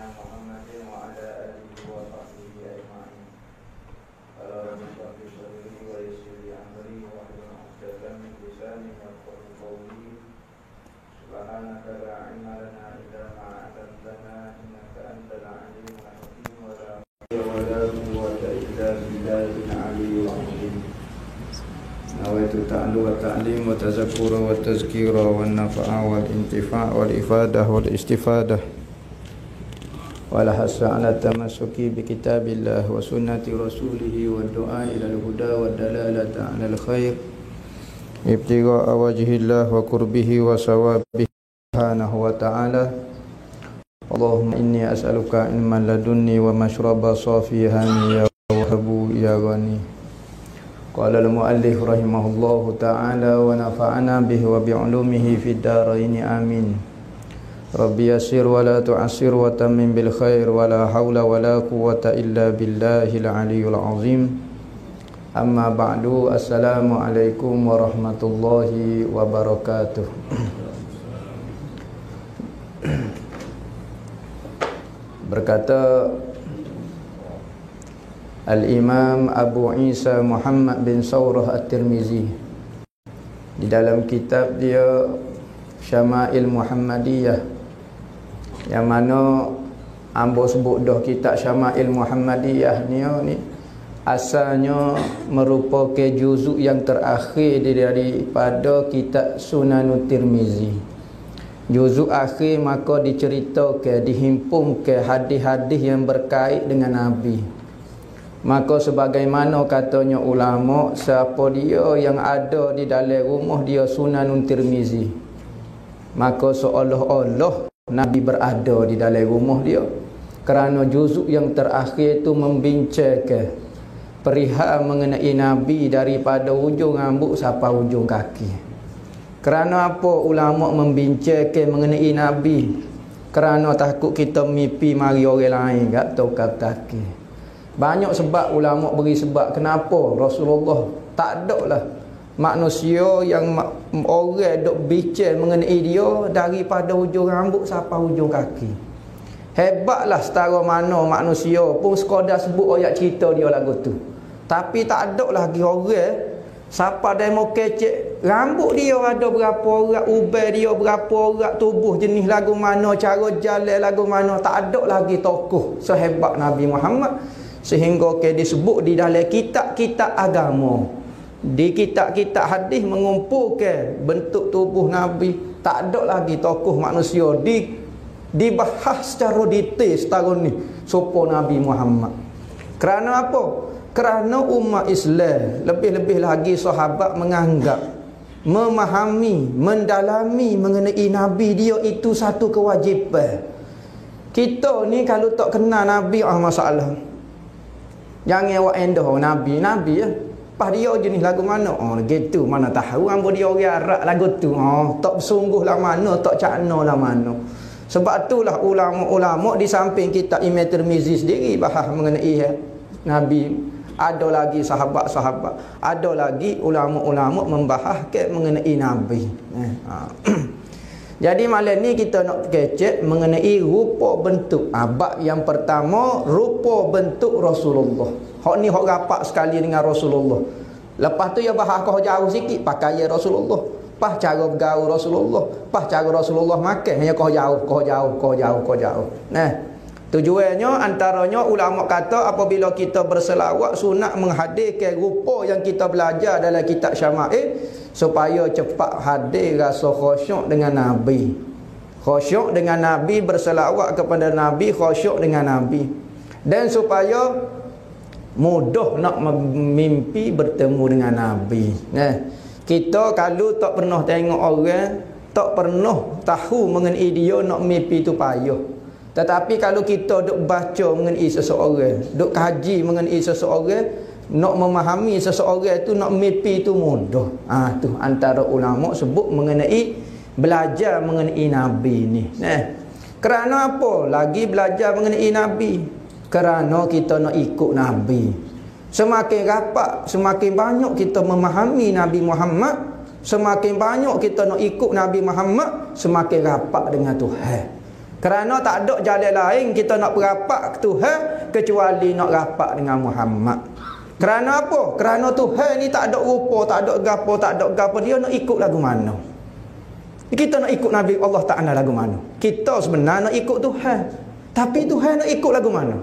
سيدنا محمد وعلى آله وصحبه أجمعين. قال رب اشرح لي صدري ويسر لي أمري واحلل عقدة من لساني يفقهوا قولي. سبحانك لا علم لنا إلا ما علمتنا إنك أنت العليم الحكيم ولا قوة إلا بالله العلي العظيم. نويت التعلم والتعليم والتذكر والتذكير والنفع والانتفاع والإفادة والاستفادة والحث على التمسك بكتاب الله وسنة رسوله والدعاء إلى الهدى والدلالة على الخير ابتغاء وجه الله وقربه وثوابه سبحانه وتعالى. اللهم إني أسألك علما لدني ومشربا صافيا يا وهب يا غني. قال المؤلف رحمه الله تعالى ونفعنا به وبعلومه في الدارين آمين. ربي يسر ولا تعسر وتمم بالخير ولا حول ولا قوة إلا بالله العلي العظيم. أما بعد السلام عليكم ورحمة الله وبركاته. Berkata Al-Imam Abu Isa Muhammad bin Sawrah At-Tirmizi di dalam kitab dia Syama'il Muhammadiyah, yang mana ambo sebut dah kitab Syama'il Muhammadiyah ni asalnya merupakan juzuk yang terakhir daripada kitab Sunanut Tirmizi. Juzuk akhir maka diceritakan, dihimpungkan hadis-hadis yang berkait dengan Nabi. Maka sebagaimana katanya ulama, siapa dia yang ada di dalam rumah dia Sunanun Tirmizi, maka seolah-olah Nabi berada di dalam rumah dia. Kerana juzuk yang terakhir itu membincangkan perihal mengenai Nabi daripada ujung rambut sampai ujung kaki. Kerana apa ulama membincangkan mengenai Nabi? Kerana takut kita mimpi mari orang lain kat tokak kaki. Banyak sebab ulama beri sebab kenapa Rasulullah tak ada lah manusia yang orang duk bincang mengenai dia daripada ujung rambut sampai ujung kaki. Hebatlah setara mana manusia pun sekadar sebut ayat cerita dia lagu tu, tapi tak ada lagi orang siapa demo kecek rambut dia ada berapa orang, ubai dia berapa orang, tubuh jenis lagu mana, cara jalan lagu mana, tak ada lagi tokoh sehebat Nabi Muhammad. Sehingga disebut di dalam kitab-kitab agama, di kitab-kitab hadis mengumpulkan bentuk tubuh Nabi. Tak ada lagi tokoh manusia dibahas secara detail setara ni sopo Nabi Muhammad. Kerana apa? Kerana umat Islam, lebih-lebih lagi sahabat menganggap memahami, mendalami mengenai Nabi dia itu satu kewajipan. Kita ni kalau tak kenal Nabi, masalah. Jangan awak endah Nabi ya. Pas dia jenis lagu mana? Gitu, mana tahu ambo dia orang Arab lagu tu. Tak bersungguh lah mana, tak cakna lah mana. Sebab itulah ulama-ulama di samping kitab Imam Tirmizi sendiri bahas mengenai Nabi. Ada lagi sahabat-sahabat, ada lagi ulama-ulama membahas mengenai Nabi. Jadi malam ni kita nak kecek mengenai rupa bentuk. Bab yang pertama, rupa bentuk Rasulullah. Hak ni hak rapat sekali dengan Rasulullah. Lepas tu ya bahas kau jauh sikit pakaian Rasulullah, pas cara bergaul Rasulullah, pas cara Rasulullah makan. Hanya kau jauh. Tujuannya antaranya ulama kata apabila kita berselawat sunat menghadirkan rupa yang kita belajar dalam kitab Syama'il supaya cepat hadir rasa khusyuk dengan Nabi. Khusyuk dengan Nabi, berselawat kepada Nabi, khusyuk dengan Nabi. Dan supaya mudah nak mimpi bertemu dengan Nabi. Kita kalau tak pernah tengok orang, tak pernah tahu mengenai dia, nak mimpi tu payah. Tetapi kalau kita duk baca mengenai seseorang, duk kaji mengenai seseorang, nak memahami seseorang itu, nak mimpi itu mudah. Tu antara ulama sebut mengenai belajar mengenai Nabi ni. Kerana apa? Lagi belajar mengenai Nabi. Kerana kita nak ikut Nabi. Semakin rapat, semakin banyak kita memahami Nabi Muhammad, semakin banyak kita nak ikut Nabi Muhammad, semakin rapat dengan Tuhan. Kerana tak ada jalan lain kita nak berapak ke Tuhan kecuali nak rapak dengan Muhammad. Kerana apa? Kerana Tuhan ni tak ada rupa, tak ada gapo, tak ada gapo. Dia nak ikut lagu mana? Kita nak ikut Nabi Allah Ta'ala lagu mana? Kita sebenarnya nak ikut Tuhan. Tapi Tuhan nak ikut lagu mana?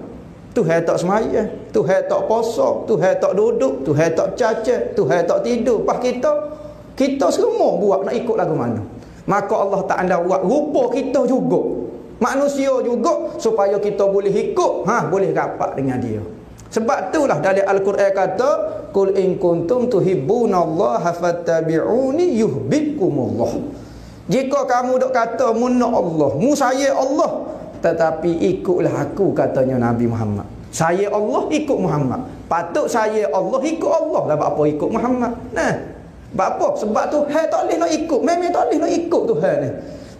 Tuhan tak semaya, Tuhan tak puasa, Tuhan tak duduk, Tuhan tak cacat, Tuhan tak tidur. Pas kita semua buat nak ikut lagu mana? Maka Allah Ta'ala buat rupa kita juga, manusia juga, supaya kita boleh ikut, boleh rapat dengan dia. Sebab itulah dalam Al-Quran kata, Qul in kuntum tuhibbunallaha fattabi'uni yuhibbukumullah. Jika kamu dok kata mu nak Allah, mu sayang Allah, tetapi ikutlah aku, katanya Nabi Muhammad. Sayang Allah, ikut Muhammad. Patut sayang Allah, ikut Allah. Lah apa ikut Muhammad? Nah, apa? Sebab Tuhan tak boleh nak ikut. Memang tak boleh nak ikut Tuhan ni.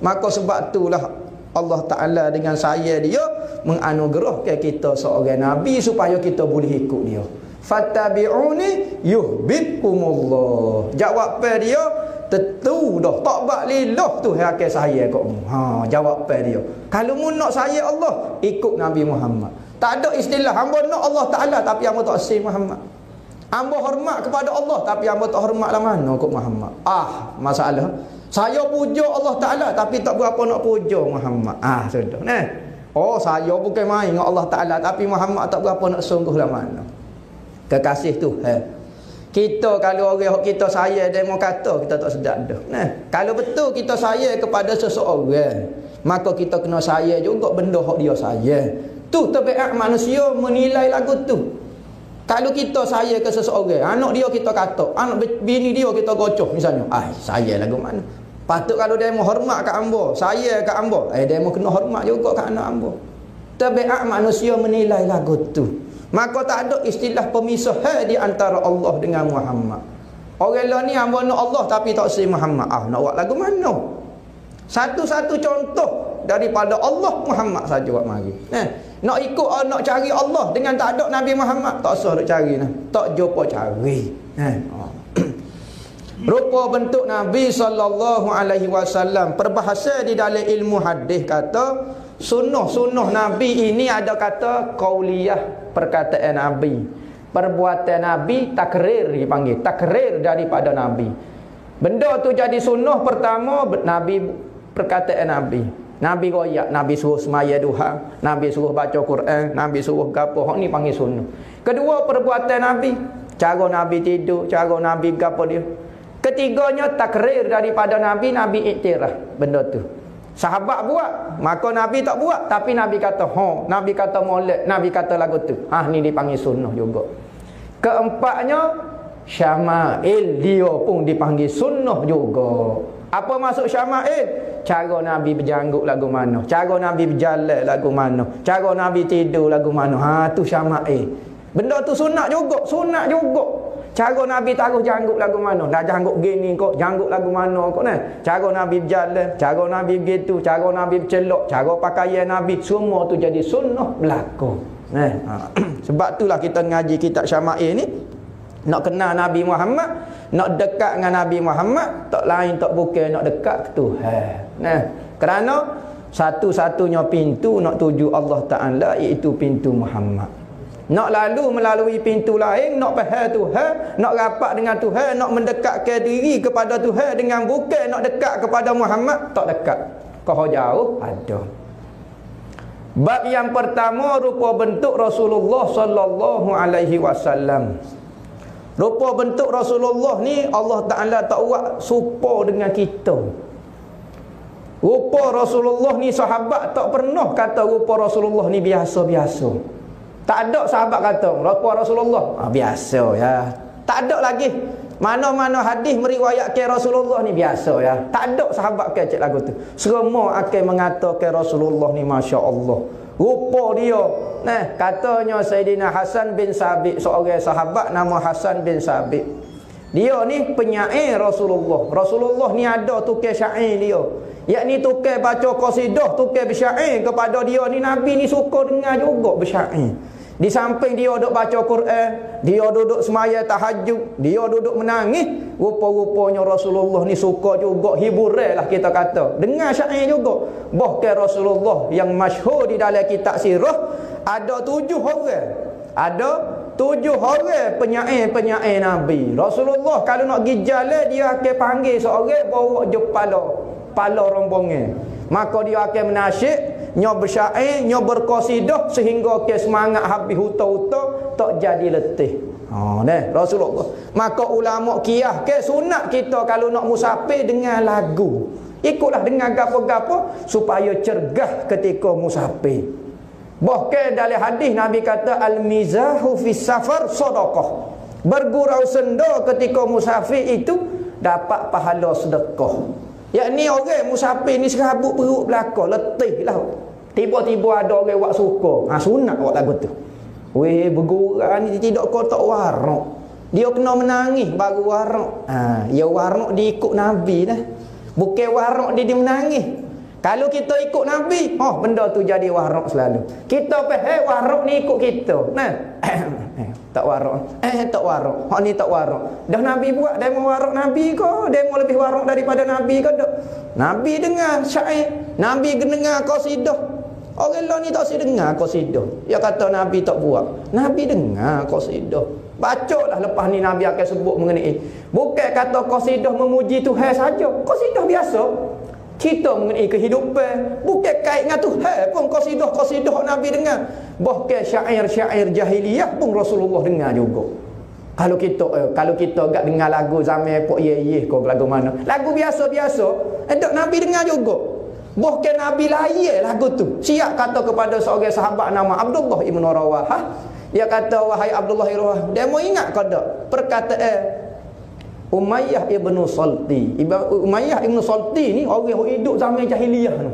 Maka sebab itulah Allah Ta'ala dengan sayang dia menganugerahkan kita seorang Nabi supaya kita boleh ikut dia. Fattabi'uni yuhibbukumullah. Jawab dia tentu dah, tak bak lillah Tuhan akan sayang kat mu. Jawab dia. Kalau mu nak sayang Allah, ikut Nabi Muhammad. Tak ada istilah hamba nak Allah Ta'ala tapi hamba tak sayang Muhammad. Hamba hormat kepada Allah tapi hamba tak hormat lah mana kot Muhammad. Masalah. Saya puja Allah Ta'ala tapi tak berapa nak puja Muhammad. Sudah. Nah. Saya bukan main dengan Allah Ta'ala tapi Muhammad tak berapa nak sungguh lah mana. Kekasih Tuhan. Kita kalau orang kita sayang dia mau kata, kita tak sedap dah. Nah, kalau betul kita sayang kepada seseorang, maka kita kena sayang juga benda hak dia sayang. Tu tabiat manusia menilai lagu tu. Kalau kita sayang ke seseorang, anak dia kita kata, anak bini dia kita gocoh misalnya. Sayang lagu mana? Patut kalau dia mau hormat kat hamba, sayang kat hamba, dia mau kena hormat juga kat anak hamba. Tabiat manusia menilai lagu tu. Maka tak ada istilah pemisah di antara Allah dengan Muhammad. Orang lain ni hamba nak Allah tapi tak sayang Muhammad. Nak buat lagu mana? Satu-satu contoh daripada Allah Muhammad saja buat mari. Nak ikut, nak cari Allah dengan tak ada Nabi Muhammad, tak usah nak cari nah. Tak jumpa cari. Rupa bentuk Nabi SAW, perbahasa di dalam ilmu hadis kata sunnah Nabi ini ada kata qauliyah, perkataan Nabi. Perbuatan Nabi takrir dipanggil, takrir daripada Nabi. Benda tu jadi sunnah pertama Nabi, perkataan Nabi. Nabi royak, Nabi suruh semaya duha, Nabi suruh baca Quran, Nabi suruh gapo, hak ni panggil sunnah. Kedua perbuatan Nabi, cara Nabi tidur, cara Nabi gapo dia. Ketiganya takrir daripada Nabi, Nabi iktiraf benda tu. Sahabat buat, maka Nabi tak buat, tapi Nabi kata Nabi kata molek, Nabi kata lagu tu. Ni dipanggil sunnah juga. Keempatnya syama'il, dia pun dipanggil sunnah juga. Apa maksud syama'il? Cara Nabi berjanggut lagu mana, cara Nabi berjalan lagu mana, cara Nabi tidur lagu mana. Tu syama'il. Benda tu sunat juga, Cara Nabi taruh janggut lagu mana? Dah janggut gini kok, janggut lagu mana kok nah? Cara Nabi berjalan, cara Nabi begitu, cara Nabi bercelok, cara pakaian Nabi, semua tu jadi sunnah berlaku. Sebab itulah kita ngaji kitab Syama'il ni, nak kenal Nabi Muhammad, nak dekat dengan Nabi Muhammad, tak lain tak bukan nak dekat ke Tuhan. Kerana satu-satunya pintu nak tuju Allah Ta'ala iaitu pintu Muhammad. Nak lalu melalui pintu lain, nak faham Tuhan, nak rapat dengan Tuhan, nak mendekatkan diri kepada Tuhan dengan bukan nak dekat kepada Muhammad, tak dekat. Kau jauh ada. Bab yang pertama, rupa bentuk Rasulullah sallallahu alaihi wasallam. Rupa bentuk Rasulullah ni Allah Ta'ala tak buat serupa dengan kita. Rupa Rasulullah ni sahabat tak pernah kata rupa Rasulullah ni biasa-biasa. Tak ada sahabat kata rupa Rasulullah biasa ya. Tak ada lagi mana-mana hadis meriwayatkan Rasulullah ni biasa ya. Tak ada sahabat kecek lagu tu. Semua akan mengatakan Rasulullah ni masya-Allah. Rupa dia. Katanya Sayyidina Hasan bin Sabit, seorang sahabat nama Hasan bin Sabit. Dia ni penyair Rasulullah. Rasulullah ni ada tukar syair dia. Yakni tukar baca qasidah, tukar bersyair kepada dia ni. Nabi ni suka dengar juga bersyair. Di samping dia duduk baca Quran, dia duduk semaya tahajud, dia duduk menangis, rupa-rupanya Rasulullah ni suka juga hiburan lah kita kata. Dengar syair juga. Bahkan Rasulullah yang masyhur di dalam kitab sirah, ada 7 orang. Ada 7 orang penyair Nabi. Rasulullah kalau nak pergi jalan, dia akan panggil seorang bawa je pala rombongan. Maka dia akan menasyid, nyo bersyair, nyo berqasidah sehingga ke semangat habis huta-huta tak jadi letih. Rasulullah. Maka ulama qiyas ke sunat kita kalau nak musafir dengan lagu. Ikutlah dengan gapo-gapo supaya cergah ketika musafir. Bahkan dalam hadis Nabi kata al-mizahu fis safar sadaqah. Bergurau senda ketika musafir itu dapat pahala sedekah. Yakni orang musafir ni serabut perut belakang, letih lah. Tiba-tiba ada orang buat suka. Sunat buat lagu tu. Weh, bergurau ni tidak kau tak warak. Dia kena menangis baru warak. Ya warak diikut Nabi dah. Bukan warak dia menangis. Kalau kita ikut Nabi, benda tu jadi warak selalu. Kita faham warak ni ikut kita. Tak warak. Tak warak. Hak ni tak warak. Dah Nabi buat demo warak Nabi ke? Demo lebih warak daripada Nabi ke tak? Nabi dengar syair, Nabi dengar qasidah. Orang lain ni tak si dengar qasidah. Dia kata Nabi tak buat. Nabi dengar qasidah. Bacalah lepas ni Nabi akan sebut mengenai. Bukan kata qasidah memuji Tuhan saja. Qasidah biasa. Kita mengenai kehidupan, bukan kait dengan Tuhan pun qasidah Nabi dengar. Bahkan syair-syair jahiliyah pun Rasulullah dengar juga. Kalau kita gak dengar lagu zaman pok ye kau lagu mana? Lagu biasa-biasa, tak Nabi dengar juga. Bahkan Nabi layan lagu tu. Siap kata kepada seorang sahabat nama Abdullah ibn Rawahah, dia kata wahai Abdullah ibn Rawahah, dia mau ingat ke tak perkataan Umayyah ibn Salti. Umayyah ibn Salti ni orang yang hidup zaman jahiliyah tu.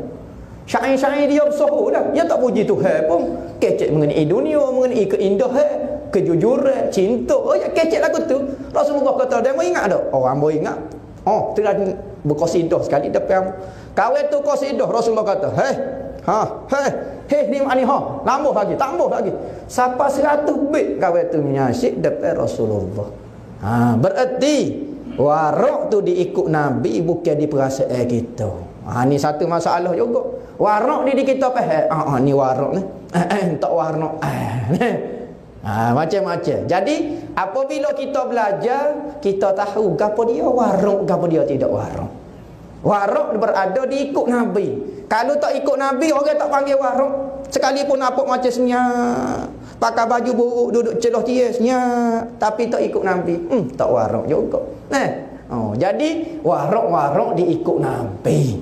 Syair-syair dia bersuhu dah. Dia tak puji Tuhan pun. Kecek mengenai dunia, mengenai keindahan, kejujuran, cinta. Ya kecek lagu tu. Rasulullah kata, dia mau ingat tak? Orang mau ingat. Tu dah berqasidah sekali depan. Kau tu qasidah Rasulullah kata, ni makni tambah lagi. Sampai 100 bait kau tu menyasyid depan Rasulullah. Berarti warak tu diikut Nabi bukan di perasaan kita. Ni satu masalah juga. Warak ni kita faham. Ni warak ni. Tak warak. Macam-macam. Jadi apabila kita belajar, kita tahu gapo dia warak, gapo dia tidak warak. Warak berada diikut Nabi. Kalau tak ikut Nabi, orang tak panggil warak. Sekalipun nampak macam senyap, pakai baju buruk, duduk celah tiasnya, tapi tak ikut Nabi, tak warak juga. Jadi warak-warak diikut Nabi.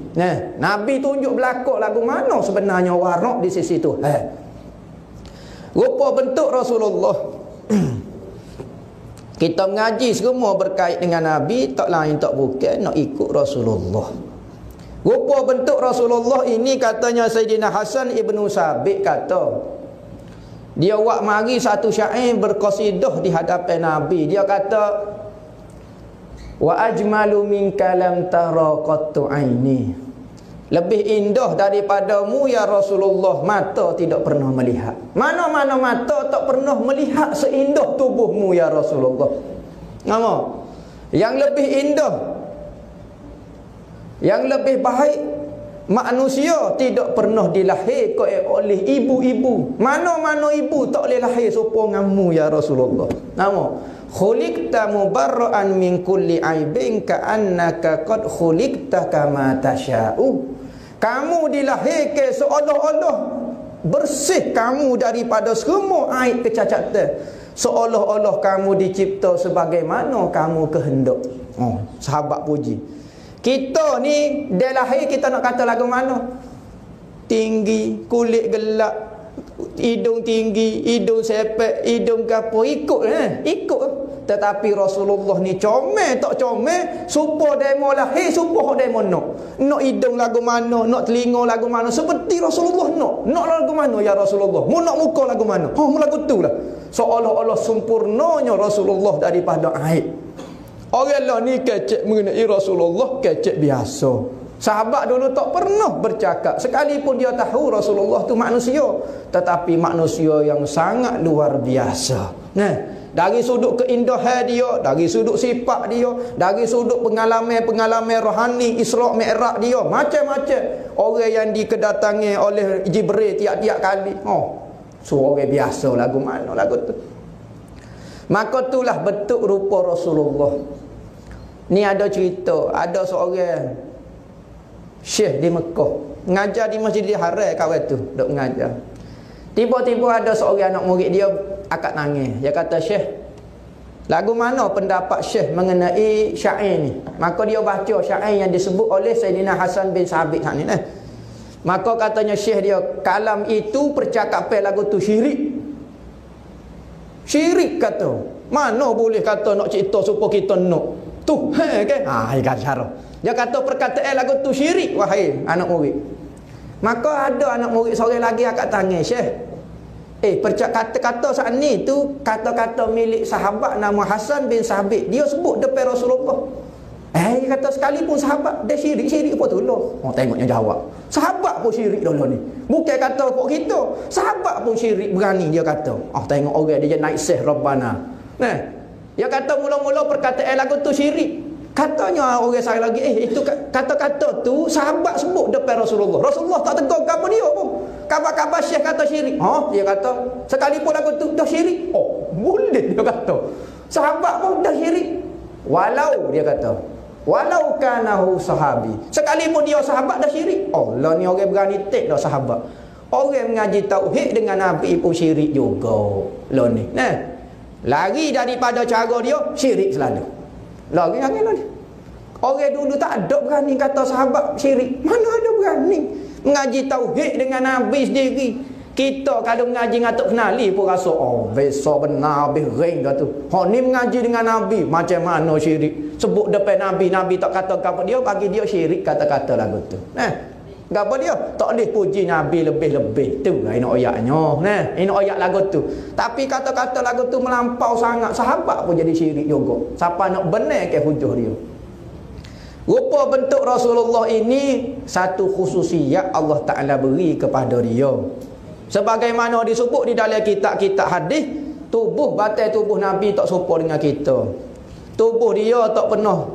Nabi tunjuk belakang lagu mana sebenarnya warak di sisi Tuhan. Rupa bentuk Rasulullah. Kita mengaji semua berkait dengan Nabi, tak lain tak bukan nak ikut Rasulullah. Rupa bentuk Rasulullah ini katanya Sayyidina Hasan ibnu Sabit kata, dia buat mari satu syair berqasidah di hadapan Nabi. Dia kata, wa ajmalu minka lam tara qattu aini. Lebih indah daripadamu ya Rasulullah, mata tidak pernah melihat. Mana-mana mata tak pernah melihat seindah tubuhmu ya Rasulullah. Nama yang lebih indah, yang lebih baik manusia tidak pernah dilahirkan oleh ibu-ibu. Mana-mana ibu tak boleh lahir serupa denganmu ya Rasulullah. Nama khuliqta mubarra'an min kulli aibin ka'annaka qad khuliqta kama tasha'u. Kamu dilahirkan seolah-olah bersih kamu daripada semua aib kecacatan, seolah-olah kamu dicipta sebagaimana kamu kehendak. Sahabat puji. Kita ni dia lahir, kita nak kata lagu mana? Tinggi, kulit gelap, hidung tinggi, hidung sepek, hidung gapo, ikut Tetapi Rasulullah ni comel tak comel, supo demo lahir, supo demo nak hidung lagu mana, nak telinga lagu mana, seperti Rasulullah nak lagu mana ya Rasulullah, mu nak muka lagu mana, mu lagu tu lah. Seolah-olah sempurnanya Rasulullah daripada aib. Orang lah ni kecek mengenai Rasulullah, kecek biasa. Sahabat dulu tak pernah bercakap, sekalipun dia tahu Rasulullah tu manusia, tetapi manusia yang sangat luar biasa. Nah, dari sudut keindahan dia, dari sudut sifat dia, dari sudut pengalaman rohani Isra' Mi'raj dia, macam-macam orang yang dikedatangi oleh Jibril tiap-tiap kali. Orang biasa lagu mana lagu tu. Maka itulah bentuk rupa Rasulullah. Ni ada cerita, ada seorang syekh di Mekah mengajar di Masjidil Haram kawan tu, duk mengajar. Tiba-tiba ada seorang anak murid dia akak nangis. Dia kata, "Syekh, lagu mana pendapat Syekh mengenai syair ni?" Maka dia baca syair yang disebut oleh Sayyidina Hasan bin Sabit ni. Maka katanya Syekh dia, "Kalam itu percakapan lagu tu syirik." Syirik kata. Mana boleh kata nak cerita supaya kita nak. Tu, kan? Dia kata cara. Dia kata perkataan lagu tu syirik, wahai anak murid. Maka ada anak murid seorang lagi akak tanya, "Syekh, kata-kata saat ni tu kata-kata milik sahabat nama Hasan bin Sabit. Dia sebut depan Rasulullah." Dia kata sekalipun sahabat dia syirik apa tu loh. Tengoknya jawab. Sahabat pun syirik dulu ni. Bukan kata kok kita. Sahabat pun syirik berani dia kata. Tengok orang dia naik seh Rabbana. Nah, dia kata mula-mula perkataan lagu tu syirik. Katanya orang saya lagi, itu kata-kata tu sahabat sebut depan Rasulullah. Rasulullah tak tegur apa dia pun. Kabar-kabar Syekh kata syirik. Dia kata, sekalipun lagu tu dah syirik. Boleh dia kata. Sahabat pun dah syirik. Walau dia kata, walau kanahu sahabi. Sekalipun dia sahabat dah syirik. Allah ni orang berani tek dah sahabat. Orang mengaji tauhid dengan Nabi pun syirik juga. Lah ni. Nah, lari daripada cara dia syirik selalu. Lagi. Orang dulu tak ada berani kata sahabat syirik. Mana ada berani mengaji tauhid dengan Nabi sendiri. Kita kalau mengaji ngatuk kenali pun rasa besok benar habis ring dah tu. Ni mengaji dengan Nabi macam mana syirik. Sebut depan Nabi, Nabi tak kata apa dia, bagi dia syirik kata-kata lagu tu. Apa dia? Tak boleh puji Nabi lebih-lebih. Tu lah ini ayatnya. Ini ayat lagu tu. Tapi kata-kata lagu tu melampau sangat. Sahabat pun jadi syirik juga. Siapa nak benar ke hujah dia? Rupa bentuk Rasulullah ini satu khususiyat Allah Ta'ala beri kepada dia. Sebagaimana disebut di dalam kitab-kitab hadis, tubuh batai tubuh Nabi tak serupa dengan kita. Tubuh dia tak pernah.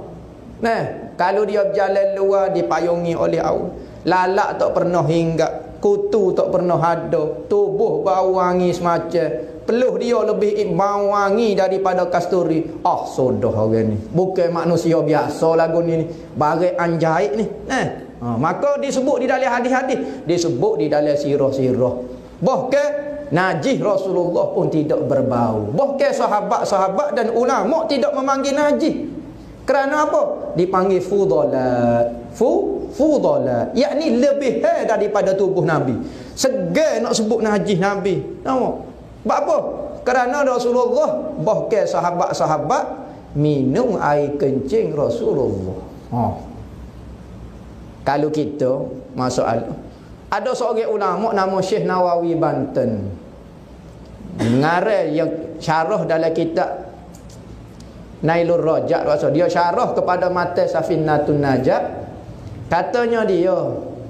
Kalau dia berjalan luar dipayungi oleh awal. Lalak tak pernah hinggap, kutu tak pernah ada, tubuh bau wangi semacam. Peluh dia lebih bau wangi daripada kasturi. Sudah orang ni. Bukan manusia biasa lagu ni. Barang anjait ni. Maka disebut di dalam hadis-hadis, disebut di dalam sirah-sirah. Bahkan najis Rasulullah pun tidak berbau. Bahkan sahabat-sahabat dan ulama tidak memanggil najis. Kerana apa? Dipanggil fudalat. Fudalat, yakni lebih daripada tubuh Nabi. Segan nak sebut najis Nabi. Nampak? Sebab apa? Kerana Rasulullah, bahkan sahabat-sahabat minum air kencing Rasulullah. Kalau kita masalah, ada seorang ulama nama Syekh Nawawi Banten, mengarang yang syarah dalam kitab Nailur Rajat, dia syarah kepada matan Safinatun Najat. Katanya dia,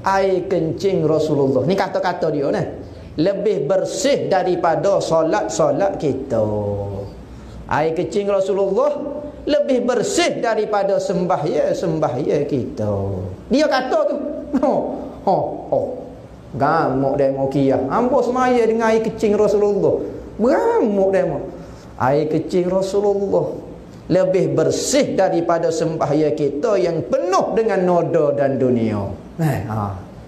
air kencing Rasulullah ni, kata-kata dia ni, lebih bersih daripada solat-solat kita. Air kencing Rasulullah lebih bersih daripada sembahyang kita. Dia kata tu. Gamuk demo kiyah. Ambo semaya dengan air kencing Rasulullah. Beramuk demo. Air kencing Rasulullah lebih bersih daripada sembahyang kita yang penuh dengan noda dan dunia.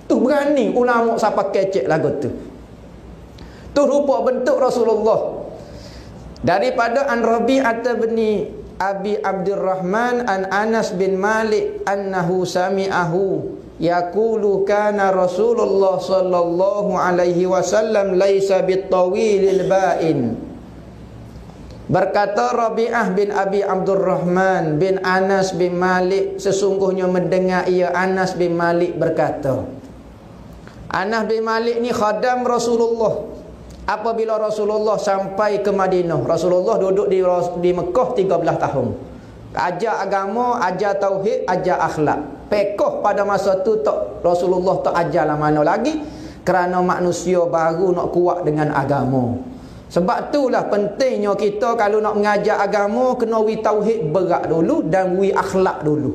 Tu berani ulama siapa kecek lagu tu. Tu rupa bentuk Rasulullah. Daripada An Rabi'ah bin Abi Abdurrahman an Anas bin Malik annahu sami'ahu yaqulu kana Rasulullah sallallahu alaihi wasallam laisa bitawilil ba'in. Berkata Rabi'ah bin Abi Abdurrahman bin Anas bin Malik, sesungguhnya mendengar ia Anas bin Malik berkata. Anas bin Malik ni khadam Rasulullah. Apabila Rasulullah sampai ke Madinah, Rasulullah duduk di Mekah 13 tahun. Ajar agama, ajar tauhid, ajar akhlak. Pekoh pada masa tu tak, Rasulullah tak ajarlah mana lagi, kerana manusia baru nak kuat dengan agama. Sebab itulah pentingnya kita kalau nak mengajar agama, kena wi tauhid berat dulu dan wi akhlak dulu.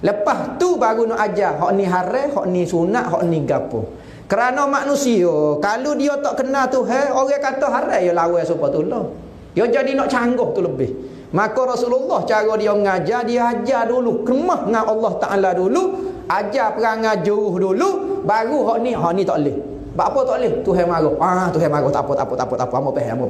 Lepas tu baru nak ajar hak ni haram, hak ni sunat, hak ni gapo. Kerana manusia kalau dia tak kenal Tuhan, orang kata haram ya lawan supaya tolong. Dia jadi nak canggah tu lebih. Maka Rasulullah cara dia mengajar, dia ajar dulu kemah dengan Allah Taala dulu, ajar perangai juruh dulu, baru hak ni tak boleh. Sebab apa tak boleh? Tuhan marah. Tuhan marah tak apa. Hamba faham.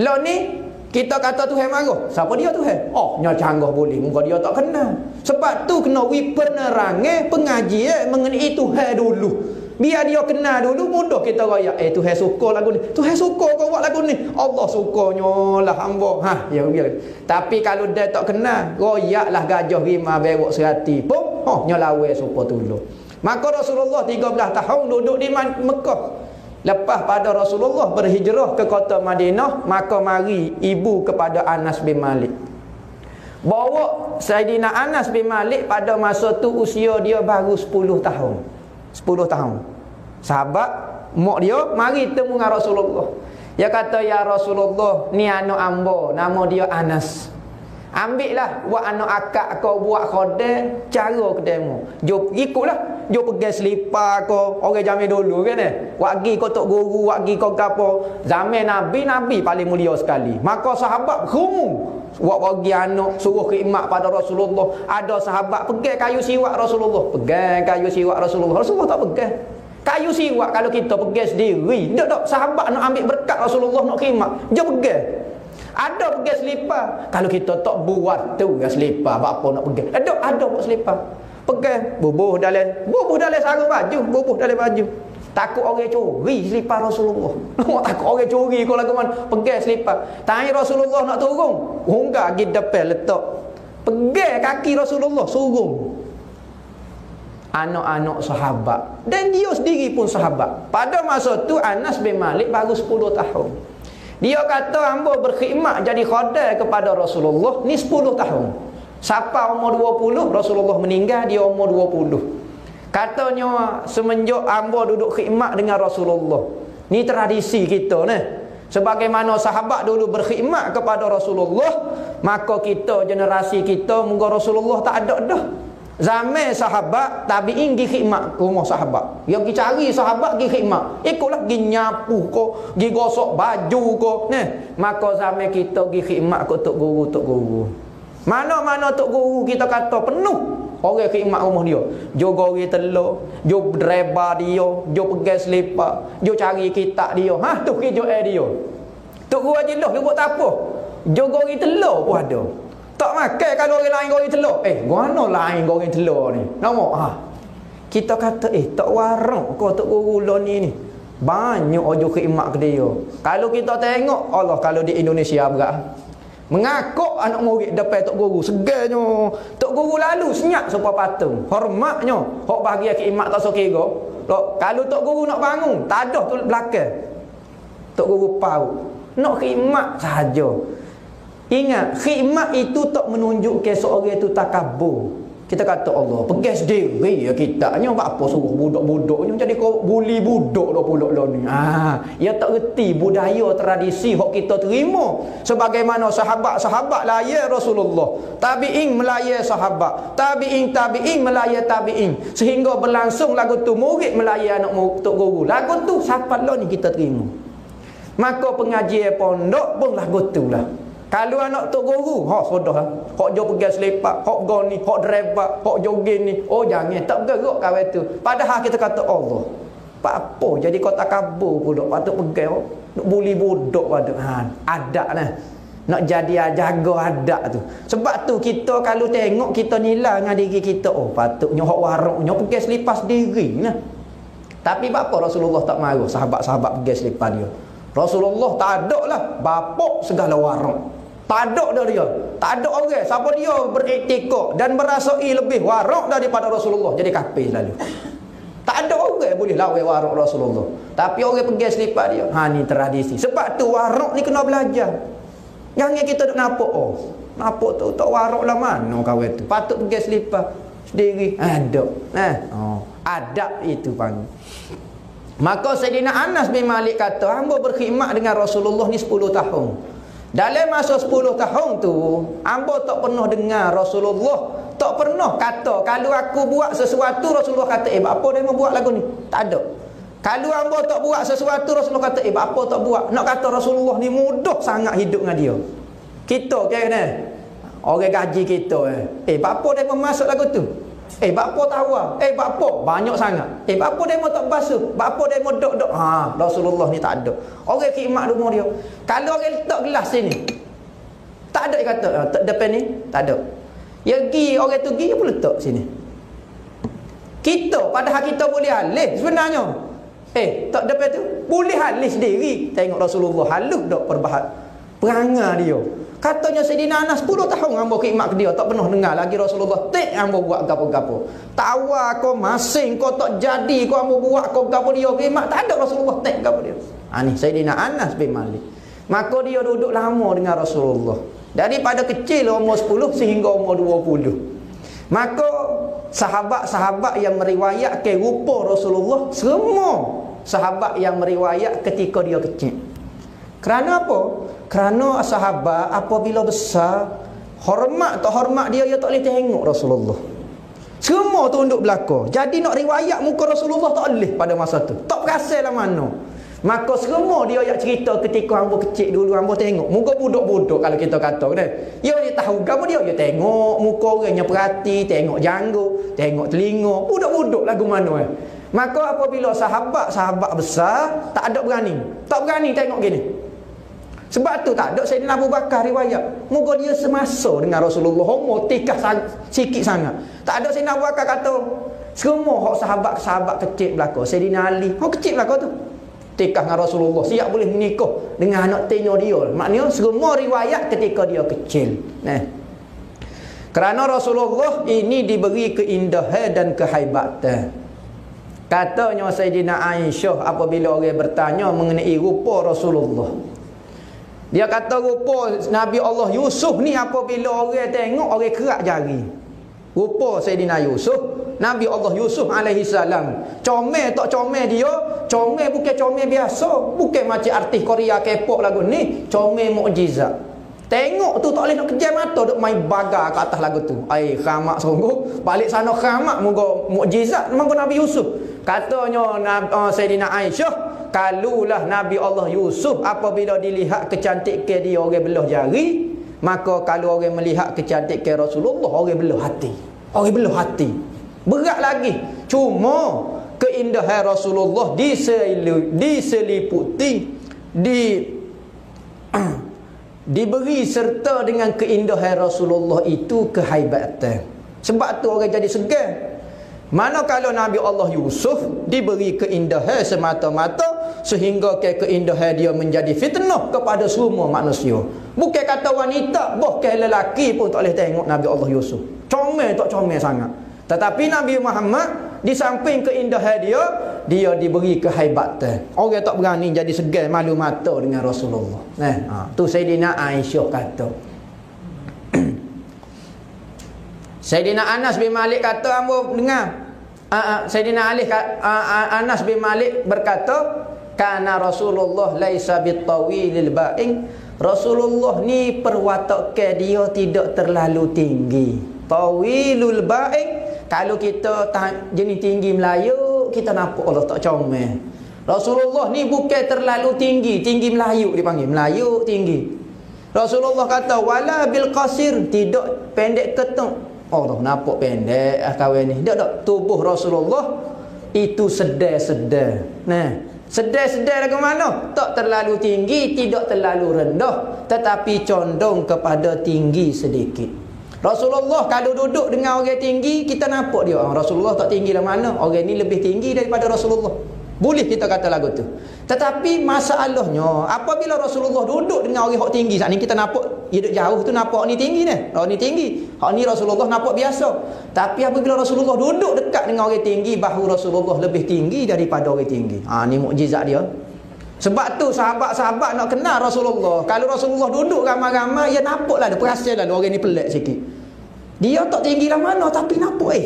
Lah ni kita kata Tuhan marah. Siapa dia Tuhan? Oh, nya canggah boleh. Muka dia tak kenal. Sebab tu kena wi penerangan pengajian mengenai Tuhan dulu. Biar dia kenal dulu, mudah kita raya. Tuhan suka lagu ni. Tuhan suka kau buat lagu ni. Allah sukanya lah hamba. Ya biar. Tapi kalau dia tak kenal, royaklah gajah rimau berok serati pun, nya lawan supaya tolong. Maka Rasulullah 13 tahun duduk di Mekah. Lepas pada Rasulullah berhijrah ke kota Madinah, maka mari ibu kepada Anas bin Malik. Bawa Saidina Anas bin Malik pada masa tu usia dia baru 10 tahun. 10 tahun. Sahabat mak dia mari temu dengan Rasulullah. Dia kata, ya Rasulullah, ni anak hamba, nama dia Anas. Ambillah buat anak akak kau buat khodam cara kedemu. Jom ikutlah. Jom pergi selipar kau. Orang zaman dulu kan wagi kau tok guru, wagi kau gapo. Zaman Nabi paling mulia sekali. Maka sahabat berkerumun buat bagi anak, suruh khidmat pada Rasulullah. Ada sahabat pegang kayu siwak Rasulullah. Pegang kayu siwak Rasulullah. Rasulullah tak pegang. Kayu siwak kalau kita pegang sendiri. Tak sahabat nak ambil berkat Rasulullah nak khidmat. Jom pegang. Ada pergi selipar. Kalau kita tak buat tu ya selipar, apa nak pergi? Ada buat selipar. Pergi bubuh dalam sarung baju, bubuh dalam baju. Takut orang curi selipar Rasulullah. Takut orang curi kau lagu mana? Pergi selipar. Tanya Rasulullah nak turun. Hungga pergi depan letak. Pergi kaki Rasulullah surung. Anak-anak sahabat dan dia sendiri pun sahabat. Pada masa tu Anas bin Malik baru 10 tahun. Dia kata hamba berkhidmat jadi khodam kepada Rasulullah ni 10 tahun. Siapa umur 20 Rasulullah meninggal, dia umur 20. Katanya semenjak hamba duduk khidmat dengan Rasulullah. Ni tradisi kita ni. Sebagaimana sahabat dulu berkhidmat kepada Rasulullah, maka kita generasi kita moga Rasulullah tak ada dah. Zaman sahabat tabi'in pergi khidmat ke rumah sahabat. Dia pergi cari sahabat pergi khidmat. Ikutlah pergi nyapu ko, pergi gosok baju ko. Maka zaman kita pergi khidmat ke tok guru. Mana-mana tok guru kita kata penuh orang khidmat rumah dia. Jo gori telur, jo dreba dia, jo pegang selipar, jo cari kitab dia. Tu kerja dia. Tok guru ajilah dia buat tak apa. Jo gori telur pun ada. Tak makan kalau orang lain goreng telur. Mana lain goreng telur ni? Nama kita kata tak warak kau tok guru lo ni. Banyak ojo khidmat ke dia. Kalau kita tengok Allah kalau di Indonesia berat. Mengakuk anak murid depan tok guru segarnya. Tok guru lalu senyap supaya patung. Hormatnya. Hok bahagia khidmat tak sekira. Kalau tok guru nak bangun, tak ada tu belakang. Tok guru pau. Nak khidmat sahaja. Ingat, khidmat itu tak menunjukkan seorang itu takabur. Kita kata Allah, pergi sendiri ya kita. Ni apa suruh budak-budak ni jadi kau bully budak dah pula lah ni. Ya tak reti budaya tradisi hak kita terima. Sebagaimana sahabat-sahabat layan Rasulullah, tabi'in melayan sahabat, tabi'in melayan tabi'in, sehingga berlangsung lagu tu murid melayan anak tok guru. Lagu tu siapa lah ni kita terima. Maka pengajian pondok pun lagu tu lah. Kalau anak tok guru, sudah lah. Hok jo pergi selepak, hok go ni, hok dreba, hok jogging ni. Jangan tak bergerak kawan tu. Padahal kita kata Allah. Apa jadi kau tak kabur pula. Patut pergi nak bully budak pada. Adat lah. Nak jadi jaga adat tu. Sebab tu kita kalau tengok kita nilai dengan diri kita, patutnya hok warungnya pergi selipas diri nah. Tapi apa Rasulullah tak marah sahabat-sahabat pergi selipas dia. Rasulullah tak ada lah bapak segala warung. Tak ada dah dia. Tak ada orang. Siapa dia beriktikad dan merasai lebih waruk daripada Rasulullah. Jadi kafir lalu. Tak ada orang boleh lawan waruk Rasulullah. Tapi orang pergi selipar dia. Ni tradisi. Sebab tu waruk ni kena belajar. Jangan kita duk nampak. Nampak tu tak waruk lah mana kawan tu. Patut pergi selipar. sendiri. Adab. Adab itu panggil. Maka Sayyidina Anas bin Malik kata, hamba berkhidmat dengan Rasulullah ni 10 tahun. Dalam masa 10 tahun tu, hamba tak pernah dengar Rasulullah tak pernah kata kalau aku buat sesuatu Rasulullah kata apa dia mau buat lagu ni. Tak ada. Kalau hamba tak buat sesuatu Rasulullah kata apa tak buat. Nak kata Rasulullah ni mudah sangat hidup dengan dia. Kita kena orang gaji kita apa dia mau masuk lagu tu. Bapa tawa. Bapa banyak sangat. Bapa dia mau tak basuh. Bapa dia mau dok-dok. Rasulullah ni tak ada. Orang khidmat rumah dia. Kalau orang letak gelas sini, tak ada kata depan ni, tak ada. Ya pergi orang tu pergi pun letak sini. Kita padahal kita boleh halih sebenarnya. Tak depan tu boleh halih sendiri. Tengok Rasulullah halus dak perangai dia. Katanya Sayyidina Anas 10 tahun hamba khidmat ke dia, tak pernah dengar lagi Rasulullah tek hamba buat gapo-gapo. Tawa kau masing kau tak jadi kau hamba buat kau gapo dia khidmat, tak ada Rasulullah tek gapo dia. Ni Sayyidina Anas bin Malik. Maka dia duduk lama dengan Rasulullah. Daripada kecil umur 10 sehingga umur 20. Maka sahabat-sahabat yang meriwayatkan rupa Rasulullah, semua sahabat yang meriwayat ketika dia kecil. Kerana apa? Kerana sahabat apabila besar, hormat tak hormat dia tak boleh tengok Rasulullah. Semua tunduk belakang. Jadi nak riwayat muka Rasulullah tak boleh pada masa tu. Tak perasan lah mana. Maka semua dia yang cerita ketika hamba kecil dulu hamba tengok muka budak-budak kalau kita kata kan. Dia tahu gapo dia tengok muka orangnya perhati, tengok janggut, tengok telinga, budak-budak lagu mana Maka apabila sahabat-sahabat besar tak ada berani. Tak berani tengok gini. Sebab tu tak ada Sayyidina Abu Bakar riwayat muka dia semasa dengan Rasulullah umur tikah sikit sangat. Tak ada Sayyidina Abu Bakar kata semua hak sahabat-sahabat kecil belaka. Sayyidina Ali hak kecil belaka tu tikah dengan Rasulullah, siap boleh menikah dengan anak tino dia. Maknanya semua riwayat ketika dia kecil. Kerana Rasulullah ini diberi keindahan dan kehaibatan. Katanya Sayyidina Aisyah apabila orang bertanya mengenai rupa Rasulullah, dia kata rupa Nabi Allah Yusuf ni apabila orang tengok orang kerak jari. Rupa Sayyidina Yusuf, Nabi Allah Yusuf alaihi salam. Comel tak comel dia, comel bukan comel biasa, bukan macam artis Korea K-pop lagu ni, comel mukjizat. Tengok tu tak boleh nak kejam mata duk main bagar ke atas lagu tu. Khamak sungguh, balik sana khamak moga mukjizat moga Nabi Yusuf. Katanya Sayyidina Aisyah, kalulah Nabi Allah Yusuf apabila dilihat kecantikan dia orang belah jari, maka kalau orang melihat kecantikan Rasulullah orang belah hati. Orang belah hati. Berat lagi. Cuma keindahan Rasulullah diseliputi diberi serta dengan keindahan Rasulullah itu kehaibatan. Sebab tu orang jadi segan. Mana kalau Nabi Allah Yusuf diberi keindahan semata-mata sehingga keindahan dia menjadi fitnah kepada semua manusia. Bukan kata wanita, bahkan lelaki pun tak boleh tengok Nabi Allah Yusuf. Comel tak comel sangat. Tetapi Nabi Muhammad di samping keindahan dia diberi kehaibatan. Orang tak berani jadi segan malu mata dengan Rasulullah. Tu Sayyidina Aisyah kata. Sayyidina Anas bin Malik kata, hamba dengar Sayyidina Anas bin Malik berkata, kana Rasulullah laisa bitawilil ba'ing. Rasulullah ni perwatakan dia tidak terlalu tinggi. Tawilul ba'ing, kalau kita jenis tinggi Melayu, kita nampak Allah tak comel. Rasulullah ni bukan terlalu tinggi, tinggi Melayu dipanggil, Melayu tinggi. Rasulullah kata wala bil qasir, tidak pendek ketung. Allah nampak pendek kawan ni. Tak tubuh Rasulullah itu sedar-sedar. Sedar-sedar ke mana? Tak terlalu tinggi, tidak terlalu rendah, tetapi condong kepada tinggi sedikit. Rasulullah kalau duduk dengan orang tinggi, kita nampak dia. Rasulullah tak tinggi lah mana? Orang ni lebih tinggi daripada Rasulullah. Boleh kita kata lagu tu. Tetapi masalahnya apabila Rasulullah duduk dengan orang hak tinggi saat ni, kita nampak dia duduk jauh tu nampak ni tinggi ni. Oh ni tinggi. Hak ni Rasulullah nampak biasa. Tapi apabila Rasulullah duduk dekat dengan orang tinggi, bahu Rasulullah lebih tinggi daripada orang tinggi. Ni mukjizat dia. Sebab tu sahabat-sahabat nak kenal Rasulullah. Kalau Rasulullah duduk ramai-ramai, ya nampaklah dia perasan lah orang ni pelik sikit. Dia tak tinggi lah mana, tapi nampak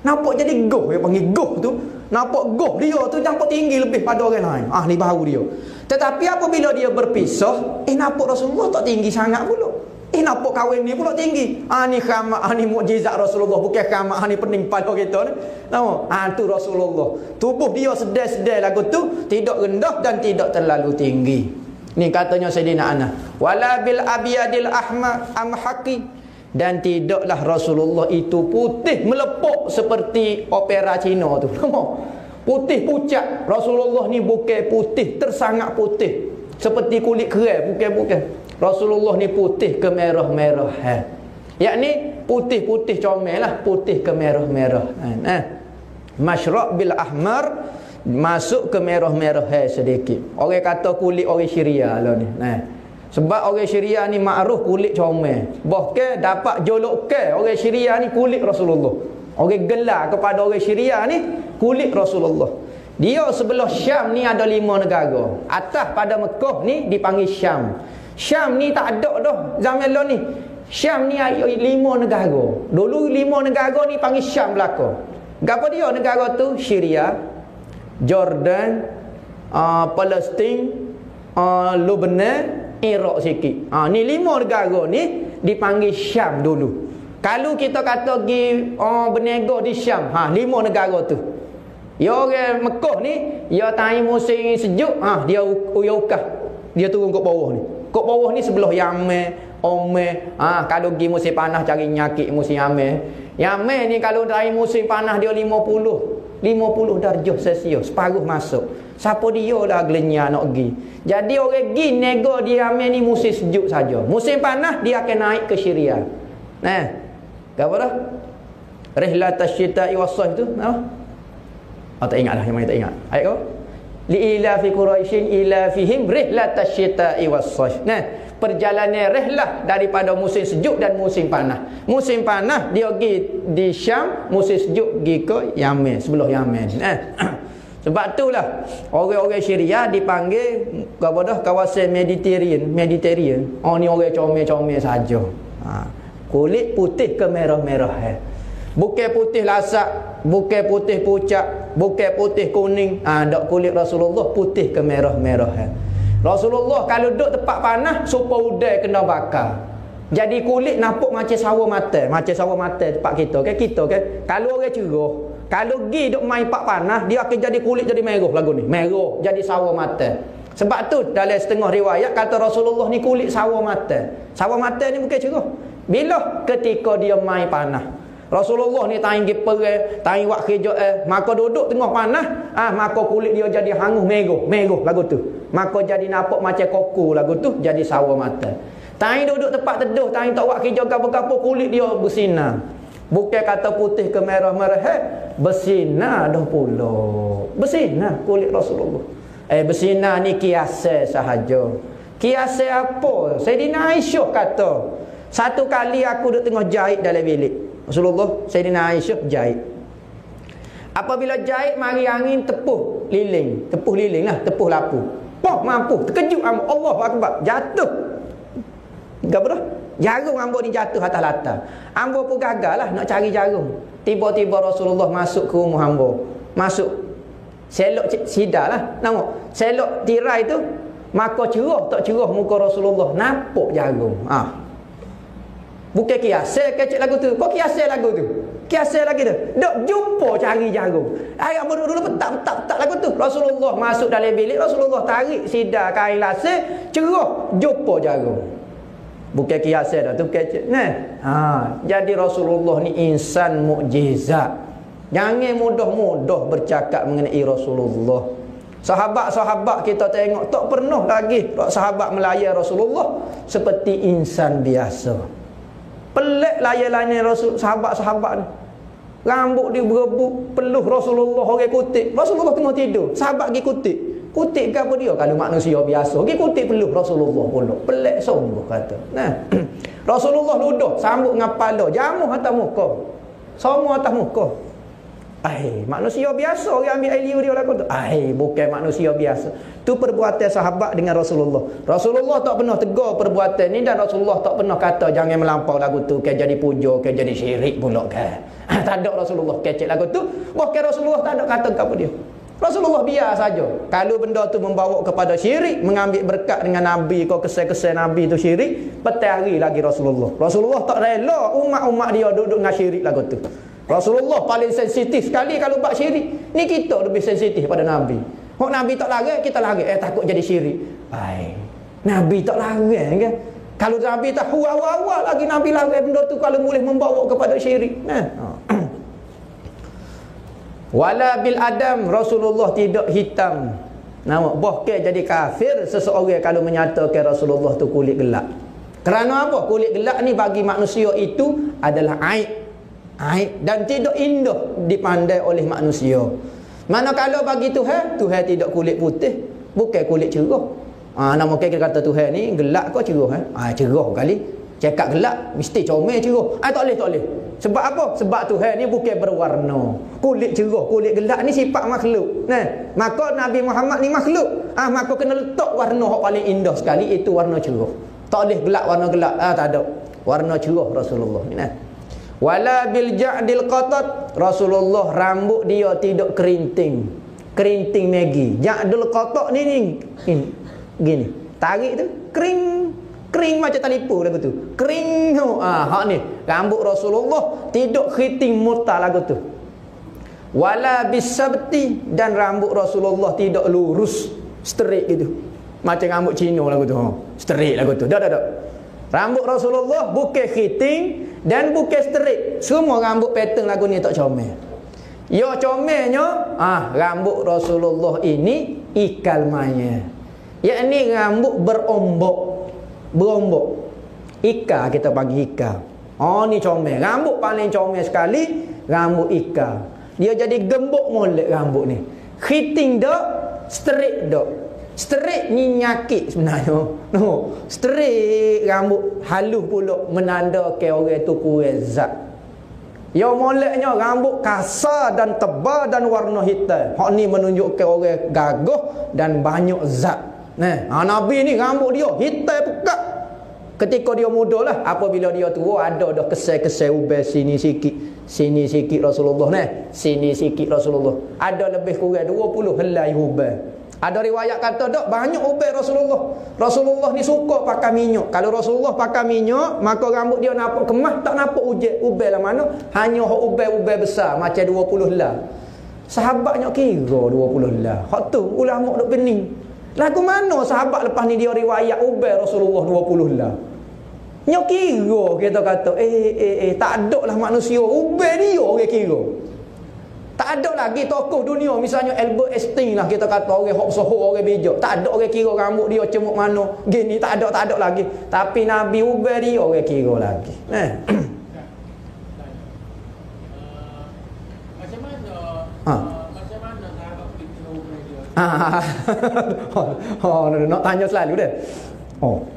nampak jadi goh, dia panggil goh tu. Nampak goh dia tu nampak tinggi lebih pada orang lain. Ni baru dia. Tetapi apabila dia berpisah, nampak Rasulullah tak tinggi sangat pula. Nampak kahwin ni pula tinggi. Ni khamak, ni mukjizat Rasulullah. Bukan khamak, ni pening pada kita ni. Nampak? Tu Rasulullah. Tubuh dia sedai-sedai lagu tu, tidak rendah dan tidak terlalu tinggi. Ni katanya Sayyidina Anas. Wala bil abyadil ahmar amhaqi. Dan tidaklah Rasulullah itu putih melepok seperti opera Cina tu. Putih pucat. Rasulullah ni bukan putih tersangat putih seperti kulit kerang, bukan. Rasulullah ni putih kemerah-merah. Yakni putih-putih comel lah, putih kemerah-merah. Masyraq bil ahmar, masuk ke merah-merah sedikit. Orang kata kulit orang Syria lah ni. Sebab orang Syria ni makruf kulit comel. Bahkan dapat jolokkan orang Syria ni kulit Rasulullah. Orang gelar kepada orang Syria ni kulit Rasulullah. Dia sebelah Syam ni ada 5 negara. Atas pada Mekah ni dipanggil Syam. Syam ni tak ada dah zaman lah ni. Syam ni 5 negara. Dulu 5 negara ni panggil Syam belaka. Gapo dia negara tu? Syria, Jordan, Palestin, Lebanon, Iraq sikit. Ni 5 negara ni dipanggil Syam dulu. Kalau kita kata pergi berniaga di Syam, 5 negara tu. Ya orang Mekah ni, ya time musim sejuk, dia uyukah. Dia turun ke bawah ni. Ke bawah ni sebelah Yaman, Oman. Kalau pergi musim panas cari nyakit musim Yaman. Yaman ni kalau time musim panas dia 50 darjah Celsius, separuh masuk. Siapa dia lah gelenya nak pergi. Jadi orang pergi nego di Yaman ni musim sejuk saja. Musim panas dia akan naik ke Syria. Apa dah? Rihlat asy-syita'i was-sayf tu, apa? Tak ingatlah, yang mana tak ingat. Ayat kau? Li ila fi Quraisyin ila fihim rihlat asy-syita'i was-sayf. Perjalanan rihlah daripada musim sejuk dan musim panas. Musim panas dia pergi di Syam, musim sejuk pergi ke Yaman, sebelah Yaman. Sebab itulah orang-orang Syria dipanggil apa dah kawasan Mediterranean. Ni orang comel-comel saja. Kulit putih ke merah-merah. Bukan putih lasak, bukan putih pucat, bukan putih kuning. Dak kulit Rasulullah putih ke merah-merah. Rasulullah kalau duduk tempat panas supaya udai kena bakar. Jadi kulit nampak macam sawo mata. Macam sawo mata tempat kita kan. Kalau orang cerah, kalau pergi duk main tempat panas, dia akan jadi kulit jadi merah lagu ni. Merah, jadi sawo mata. Sebab tu dalam setengah riwayat kata Rasulullah ni kulit sawo mata. Sawo mata ni bukan cerah. Bila ketika dia main panah, Rasulullah ni taing pergi perang, taing buat kerja, maka duduk tengah panah, maka kulit dia jadi hangus merah lagu tu. Maka jadi nampak macam koko lagu tu, jadi sawo mata. Taing duduk tempat teduh, taing tak buat kerja gapo-gapo, kulit dia bersinar. Bukan kata putih ke merah-merah, bersinar dah pula. Bersinar kulit Rasulullah. Bersinar ni kiasai sahaja. Kiasai apa? Sayyidina Aisyah kata, satu kali aku duduk tengah jahit dalam bilik Rasulullah, Sayyidina Aisyah jahit. Apabila jahit, mari angin tepuh liling lah, tepuh lapu. Mampu, terkejut Allahu Akbar, jatuh. Apa dah? Jarum rambut ni jatuh atas latar. Hamba pun gagal lah nak cari jarum. Tiba-tiba Rasulullah masuk ke rumah hamba. Masuk. Selok sidar lah. Nampak? Selok tirai tu. Maka cerah tak cerah muka Rasulullah. Nampak jarum. Bukan kiasai kecil lagu tu. Kau kiasai lagu tu? Kiasai lagi tu. Dok jumpa cari jarum. Ayat dulu petak lagu tu. Rasulullah masuk dalam bilik. Rasulullah tarik sidar kain lasik. Cerah jumpa jarum. Bukan kiasai dah tu kecil. Jadi Rasulullah ni insan mukjizat. Jangan mudah-mudah bercakap mengenai Rasulullah. Sahabat-sahabat kita tengok tak pernah lagi sahabat melayan Rasulullah seperti insan biasa. Pelik layan-layan Rasul sahabat-sahabat ni. Rambut dia berebut, peluh Rasulullah orang kutip. Rasulullah tengah tidur, sahabat pergi kutip. Kutip ke apa dia? Kalau manusia biasa pergi kutip peluh Rasulullah pula. Pelik sungguh kata. Rasulullah duduk sambut dengan kepala, jamuh atas muka. Semua atas muka. Manusia biasa orang ambil air liur dia lagu tu. Bukan manusia biasa. Tu perbuatan sahabat dengan Rasulullah. Rasulullah tak pernah tegur perbuatan ni, dan Rasulullah tak pernah kata jangan melampau lagu tu ke jadi puja, ke jadi syirik pula kan. Tak ada Rasulullah kecek lagu tu. Bahkan Rasulullah tak ada kata kepada dia. Rasulullah biar saja. Kalau benda tu membawa kepada syirik, mengambil berkat dengan Nabi, kau kesal-kesal Nabi tu syirik, petang hari lagi Rasulullah. Rasulullah tak rela umat-umat dia duduk dengan syirik lagu tu. Rasulullah paling sensitif sekali kalau buat syirik. Ni kita lebih sensitif pada Nabi. Hok Nabi tak larang, kita larang. Takut jadi syirik. Nabi tak larang kan? Kalau Nabi tak awal-awal lagi Nabi larang benda tu kalau boleh membawa kepada syirik. Wala bil adam, Rasulullah tidak hitam. Bahkan jadi kafir seseorang kalau menyatakan Rasulullah tu kulit gelap. Kerana apa? Kulit gelap ni bagi manusia itu adalah aib. Dan tidak indah dipandai oleh manusia. Manakala bagi Tuhan, Tuhan tidak kulit putih, bukan kulit cerah. Nama kita kata Tuhan ni gelap ke cerah? Cerah kali. Cakap gelap mesti comel cerah. Tak boleh. Sebab apa? Sebab Tuhan ni bukan berwarna. Kulit cerah, kulit gelap ni sifat makhluk. Maka Nabi Muhammad ni makhluk. Maka kena letak warna yang paling indah sekali, itu warna cerah. Tak boleh gelap warna gelap. Tak ada. Warna cerah Rasulullah ni. Wala bil ja'dil qatat, Rasulullah rambut dia tidak kerinting. Kerinting Maggi. Ja'dul qatat ni gini. Tarik tu kering macam talipu lagu tu. Kering. Hak ni rambut Rasulullah tidak keriting murta lagu tu. Wala bisabti, dan rambut Rasulullah tidak lurus straight gitu. Macam rambut Cina lagu tu. Straight lagu tu. Dak. Rambut Rasulullah bukan keriting dan bukan straight. Semua rambut pattern lagu ni tak comel. Ya comelnya rambut Rasulullah ini ikal maya. Yakni rambut berombok. Ika kita panggil ika. Ni comel. Rambut paling comel sekali rambut ika. Dia jadi gembok molek rambut ni. Keriting dak, straight dak. Straight ni nyakit sebenarnya. Straight rambut halus pula menandakan orang tu kurang zat. Yang moleknya rambut kasar dan tebal dan warna hitam. Hak ni menunjukkan orang gagah dan banyak zat. Nabi ni rambut dia hitam pekat. Ketika dia muda lah. Apabila dia tua ada dah kesai-kesai ubah sini sikit Rasulullah sini sikit Rasulullah. Ada lebih kurang 20 helai ubah. Ada riwayat kata tak banyak ubah Rasulullah. Rasulullah ni suka pakai minyak. Kalau Rasulullah pakai minyak, maka rambut dia nampak kemas, tak nampak ubah lah mana. Hanya ubah besar macam 20 helai. Sahabatnya kira 20 helai. Hak tu ulama duk pening. Lagu mana sahabat lepas ni dia riwayat ubah Rasulullah 20 helai. Nyo kira kita kata tak ada lah manusia ubah dia orang kira. Tak ada lagi tokoh dunia misalnya Albert Einstein lah kita kata orang hok soho orang bijak. Tak ada orang kira rambut dia cemuk mana. Gini tak ada lagi. Tapi Nabi ubah dia orang kira lagi. Macam mana sahabat kita ubah dia? Nak tanya selalu dah.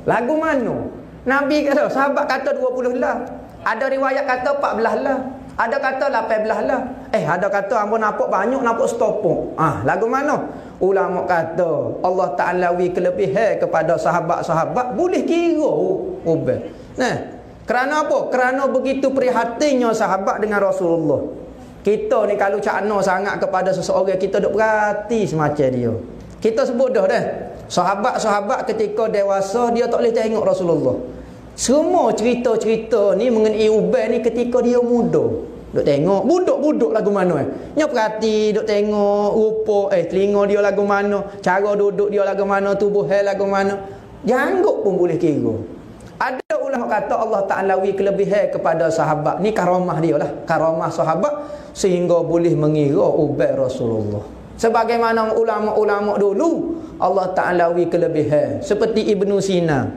Lagu mana? Nabi kata sahabat kata 20 lah. Ada riwayat kata 14 lah. Ada kata 18 lah. Ada kata hangpa nampak banyak, nampak setopong. Lagu mana? Ulama kata Allah Ta'ala wi kelebihan kepada sahabat-sahabat boleh kira ubah. Kerana apa? Kerana begitu prihatinnya sahabat dengan Rasulullah. Kita ni kalau cakna sangat kepada seseorang, kita duk perhati semacam dia. Kita sebut dah. Sahabat-sahabat ketika dewasa dia tak boleh tengok Rasulullah. Semua cerita-cerita ni mengenai ubah ni ketika dia muda. Duk tengok budak-budak lagu mana Nya perhati duk tengok rupa telinga dia lagu mana, cara duduk dia lagu mana, tubuh lagu mana. Janggut pun boleh kira. Ada ulama kata Allah Ta'ala wi kelebihan kepada sahabat. Ni karamah dia lah. Karamah sahabat sehingga boleh mengira ubah Rasulullah. Sebagaimana ulama-ulama dulu Allah Ta'ala wi kelebihan. Seperti Ibnu Sina.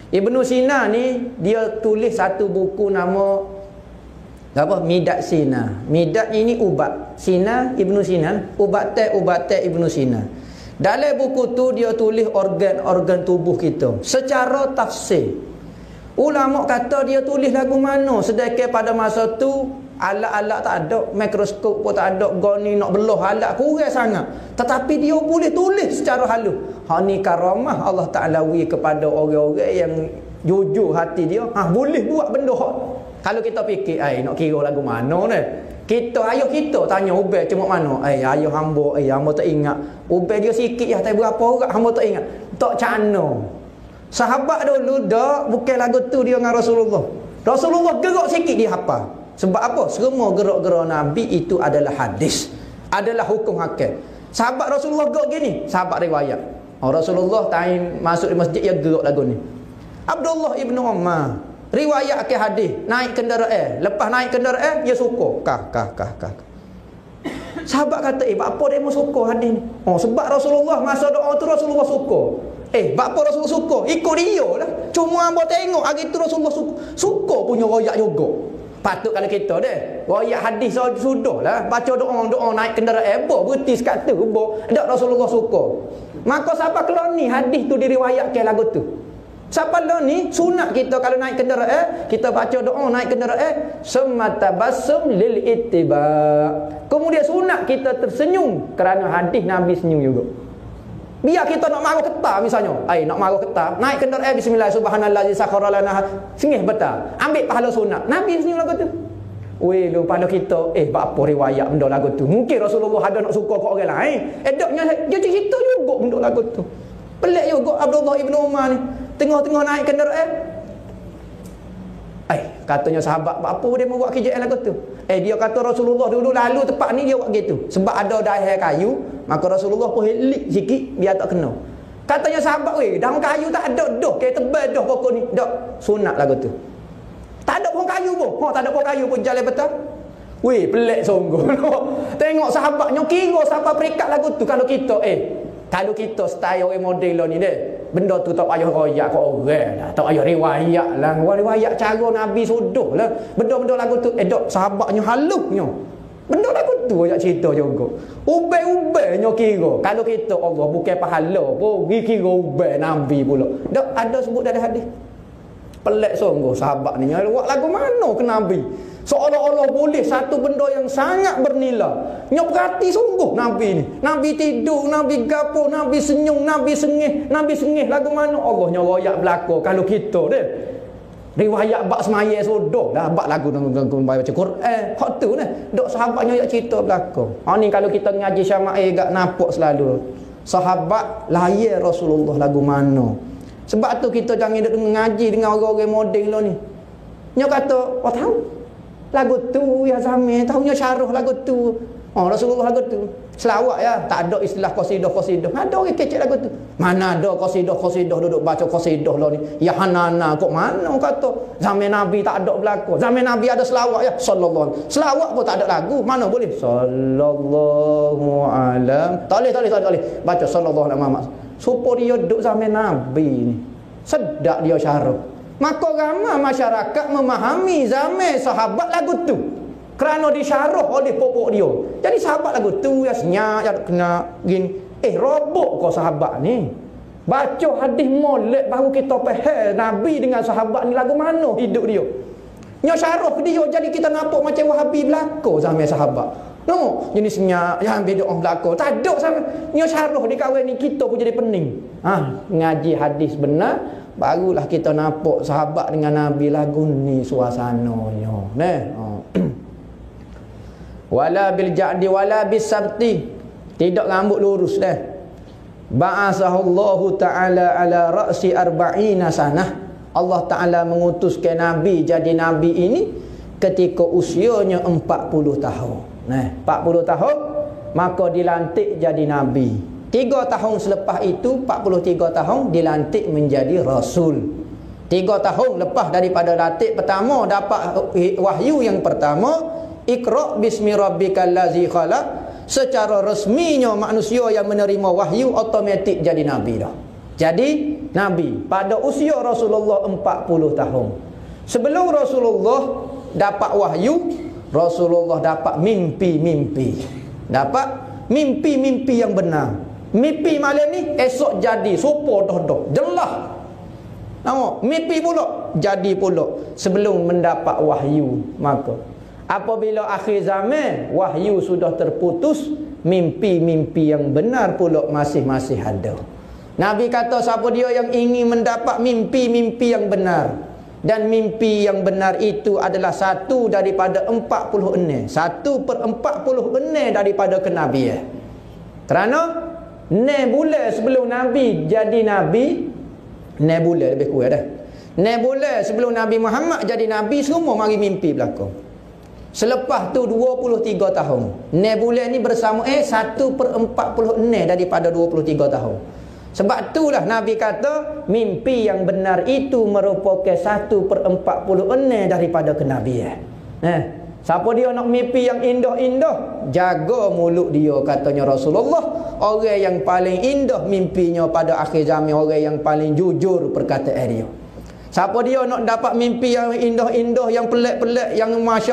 Ibnu Sina ni dia tulis satu buku nama Midat Sina. Midat ini ubat. Sina Ibnu Sina, ubat Ibnu Sina. Dalam buku tu dia tulis organ-organ tubuh kita secara tafsir. Ulama kata dia tulis lagu mana sedangkan pada masa tu Alat-alat tak ada, mikroskop pun tak ada, goni nak belah alat kurang sangat. Tetapi dia boleh tulis secara halus. Ha ni karamah Allah Taala wi kepada orang-orang yang jujur hati dia. Boleh buat benda hak. Kalau kita fikir, nak kira lagu mana ni? Ayah kita tanya ubay cuma mana? Ayah hamba tak ingat. Ubay dia sikit ya, tapi berapa orang hamba tak ingat. Tak cana. Sahabat dulu dak bukan lagu tu dia dengan Rasulullah. Rasulullah gerak sikit dia hafal. Sebab apa? Semua gerak-gerak Nabi itu adalah hadis, adalah hukum hakim. Sahabat Rasulullah gerak gini, sahabat riwayat. Rasulullah time masuk di masjid dia gerak lagu ni. Abdullah ibnu Umar riwayat ke hadis, naik kenderaan, lepas naik kenderaan dia suka. Kah. Sahabat kata, apa dia mau suka hadis ni? Sebab Rasulullah masa doa tu Rasulullah suka. Apa Rasulullah suka? Ikut dia lah. Cuma hamba tengok hari tu Rasulullah suka punya royak juga. Patut kalau kita deh royak hadis sudahlah, baca doa naik kenderaan berhenti sekat tu dak Rasulullah suka. Maka siapa keluar ni hadis tu diriwayatkan lagu tu. Siapa lo ni sunat kita kalau naik kenderaan kita baca doa naik kenderaan sematabassum lil ittiba. Kemudian sunat kita tersenyum kerana hadis Nabi senyum juga. Biar kita nak marah ketar misalnya. Nak marah ketar, naik kenderaan bismillah subhanallazi sakhara lana sengih betul. Ambil pahala sunat. Nabi senyum lagu tu. Lu pada kita apa riwayat benda lagu tu. Mungkin Rasulullah ada nak suka kat orang lain. Daknya dia cerita juga benda lagu tu. Pelik juga Abdullah ibnu Umar ni. Tengah-tengah naik kenderaan. Katanya sahabat apa dia mau buat kerja lagu tu. Dia kata Rasulullah dulu lalu tempat ni dia buat gitu. Sebab ada dahai kayu, maka Rasulullah pun helik sikit biar tak kena. Katanya sahabat, daun kayu tak ada dah, kayak tebal dah pokok ni. Dak, sunat lagu tu. Tak ada pohon kayu pun. Tak ada pohon kayu pun jalan betul. Pelik sungguh. Tengok sahabatnya kira sampai perikat lagu tu. Kalau kita style orang model ni deh. Benda tu tak payah royak kat orang dah. Tak payah riwayat lah. Riwayat cara Nabi sudah lah. Benda-benda lagu tu dok sahabatnya halusnya. Benda lagu tu ajak cerita juga. Ubay-ubaynya kira. Kalau kita Allah bukan pahala pun kira ubay Nabi pula. Dok ada sebut dalam hadis. Pelik sungguh sahabat ni. Buat lagu mana ke Nabi? Seolah-olah boleh satu benda yang sangat bernilai. Nyok perhati sungguh Nabi ni. Nabi tidur, Nabi gapo, Nabi senyum, Nabi sengih lagu mana Allah royak belaka. Kalau kita deh riwayat bab semaya sudah dah bab lagu baca Quran. Hak tu nah. Dok sahabatnya ayat cerita belaka. Ni kalau kita ngaji syama'il gak nampak selalu. Sahabat layar Rasulullah lagu mana. Sebab tu kita jangan duk ngaji dengan orang-orang model lo ni. Nyok kata, tahu lagu tu ya Zamir, tahunya syarah lagu tu. Rasulullah lagu tu selawat ya, tak ada istilah qasidah. Ada orang kecek lagu tu. Mana ada qasidah duduk baca qasidah lah ni. Ya hanana kok mana kata zaman Nabi tak ada berlaku. Zaman Nabi ada selawat ya, sallallahu. Selawat pun tak ada lagu, mana boleh sallallahu alam. Tak boleh baca sallallahu alaihi Muhammad. Supaya dia duduk zaman Nabi ni. Sedap dia syarah. Maka ramai masyarakat memahami zaman sahabat lagu tu kerana disyarah oleh pokok dia. Jadi sahabat lagu tu ya senyap, ya kena gini. Robok kau sahabat ni. Baca hadis molek baru kita faham Nabi dengan sahabat ni lagu mana hidup dia. Nya syarah dia jadi kita nampak macam Wahabi belako zaman sahabat. No, jenis senyap, yang beda orang belako. Tak ada sama. Nya syarah di kawan ni kita pun jadi pening. Ngaji hadis benar, barulah kita nampak sahabat dengan Nabi lagu ni suasananya. Wala bil ja'di wala bis sabti. Tidak rambut lurus dah. Ba'asahullahu ta'ala ala ra'si arba'ina sanah. Allah Ta'ala mengutuskan Nabi jadi Nabi ini ketika usianya 40 tahun. 40 tahun maka dilantik jadi Nabi. 3 tahun selepas itu 43 tahun dilantik menjadi Rasul. 3 tahun lepas daripada lantik pertama dapat wahyu yang pertama, Iqra bismi rabbikal ladzi khalaq. Secara resminya manusia yang menerima wahyu automatik jadi Nabi dah. Jadi Nabi pada usia Rasulullah 40 tahun. Sebelum Rasulullah dapat wahyu, Rasulullah dapat mimpi-mimpi. Dapat mimpi-mimpi yang benar. Mimpi malam ni esok jadi supo dah jelas. Nampak mimpi pula jadi pula sebelum mendapat wahyu. Maka Apabila akhir zaman, wahyu sudah terputus, mimpi-mimpi yang benar pula masih ada. Nabi kata siapa dia yang ingin mendapat mimpi-mimpi yang benar, dan mimpi yang benar itu adalah satu daripada 40 satu per 40 daripada kenabian. Kerana 6 bulan sebelum Nabi jadi Nabi, 6 bulan lebih kurang dah, 6 bulan sebelum Nabi Muhammad jadi Nabi, semua mari mimpi berlaku. Selepas tu 23 tahun. 6 bulan ni bersama 1 per 40 daripada 23 tahun. Sebab itulah Nabi kata mimpi yang benar itu merupakan 1 per 40 daripada kenabian. Siapa dia nak mimpi yang indah-indah, jaga mulut dia, katanya Rasulullah. Orang yang paling indah mimpinya pada akhir zaman, orang yang paling jujur perkataan dia. Siapa dia nak dapat mimpi yang indah-indah, yang pelik-pelik, yang Masya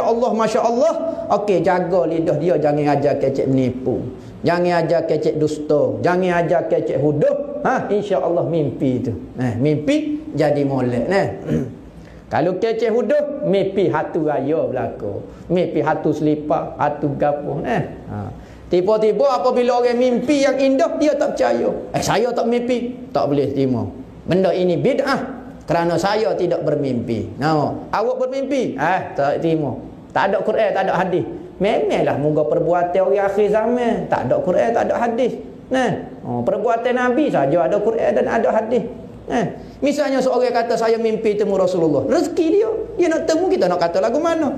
Allah, okey, jaga lidah dia, jangan ajar kecek menipu, jangan ajar kecek dusta, jangan ajar kecek huduh. Insya-Allah mimpi itu, mimpi jadi molek. Kalau kecek huduh, mimpi hatu raya berlaku, mimpi hatu selipar, hatu gapo. Tiba-tiba apabila orang mimpi yang indah, dia tak percaya. Saya tak mimpi, tak boleh terima. Benda ini bid'ah. Kerana saya tidak bermimpi. Awak bermimpi? Tak terima. Tak ada Quran, tak ada hadis. Memanglah moga perbuatan orang akhir zaman. Tak ada Quran, tak ada hadis. Perbuatan Nabi saja ada Quran dan ada hadis. Misalnya seorang kata saya mimpi temu Rasulullah. Rezeki dia. Dia nak temu, kita nak kata lagu mana?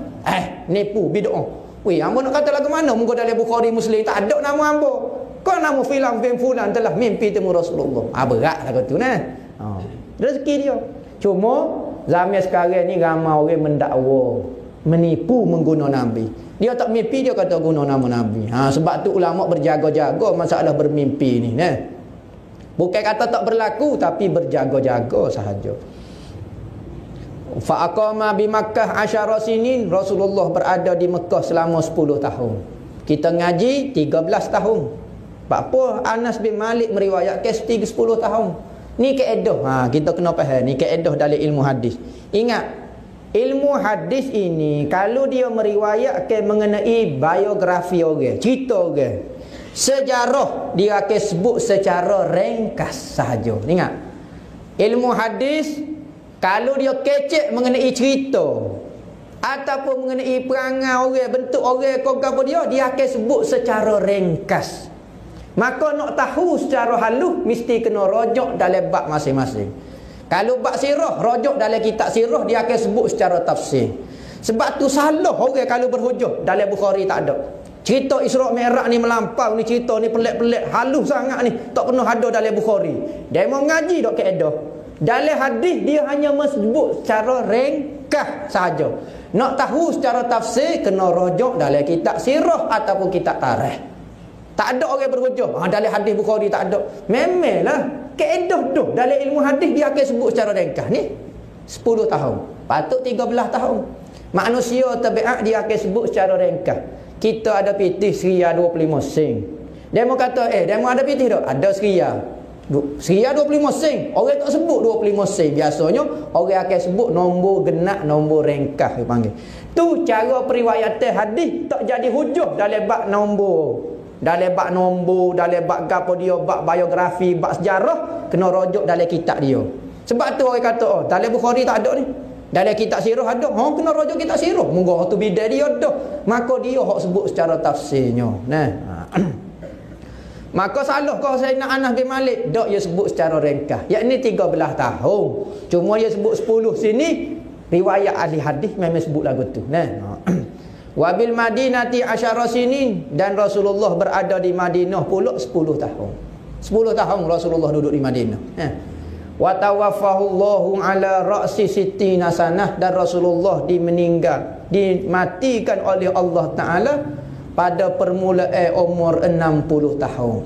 Nipu, bid'ah. Weh, hamba nak kata lagu mana? Moga dalam Bukhari Muslim tak ada nama hamba. Kau nama film fulan telah mimpi temu Rasulullah. Berat lagu tu rezeki dia. Cuma zaman sekarang ni ramai orang mendakwa, menipu mengguna Nabi. Dia tak mimpi, dia kata guna nama Nabi. Sebab tu ulama berjaga-jaga masalah bermimpi ni. Bukan kata tak berlaku, tapi berjaga-jaga sahaja. Fa aqama bi Makkah 10 sinin. Rasulullah berada di Mekah selama 10 tahun. Kita ngaji 13 tahun. Apa Anas bin Malik meriwayatkan 10 tahun. Ni kaedah. Kita kena faham. Ni kaedah dalam ilmu hadis. Ingat, ilmu hadis ini kalau dia meriwayatkan mengenai biografi orang, cerita orang, sejarah, dia akan sebut secara ringkas sahaja. Ingat, ilmu hadis kalau dia kecek mengenai cerita ataupun mengenai perangai orang, bentuk orang, kau apa dia akan sebut secara ringkas. Maka nak tahu secara halus mesti kena rojok dalam bab masing-masing. Kalau bab sirah, rojok dalam kitab sirah, dia akan sebut secara tafsir. Sebab tu salah orang kalau berhujah dalam Bukhari tak ada. Cerita Isra' Mi'raj ni melampau, ni cerita ni pelik-pelik, halus sangat ni, tak pernah ada dalam Bukhari. Dia mau ngaji dok kaedah. Dalam hadis dia hanya sebut secara ringkas saja. Nak tahu secara tafsir kena rojok dalam kitab sirah ataupun kitab tarikh. Tak ada orang berhujah dalam hadis Bukhari, tak ada. Memanglah kaedah tu dalam ilmu hadis dia akan sebut secara ringkas ni 10 tahun. Patut 13 tahun. Manusia tabiat dia akan sebut secara ringkas. Kita ada pitih Seria 25 sen. Dia mau kata dia mau ada pitih tak? Ada Seria. Seria 25 sen. Orang tak sebut 25 sen. Biasanya orang akan sebut nombor genap, nombor ringkas dia panggil. Tu cara periwayatan hadis tak jadi hujah dalam bab nombor. Dalam bab nombor, dalam bab gapo dia, bab biografi, bab sejarah, kena rujuk dalam kitab dia. Sebab tu orang kata, dalam Bukhari tak ada ni. Dalam kitab sirah ada. Kena rujuk kitab sirah. Munggu tu bidai dia dah. Maka dia hok sebut secara tafsirnya. Maka salah kau Sayyidina Anas bin Malik, dak dia sebut secara ringkas. Yakni 13 tahun. Cuma dia sebut 10 sini, riwayat ahli hadis memang sebut lagu tu. Wabil Madinati 10 sinin, dan Rasulullah berada di Madinah pula 10 tahun. 10 tahun Rasulullah duduk di Madinah. Wa tawaffahullahu ala ra'si sittina sanah, dan Rasulullah dimatikan oleh Allah Taala pada permulaan umur 60 tahun.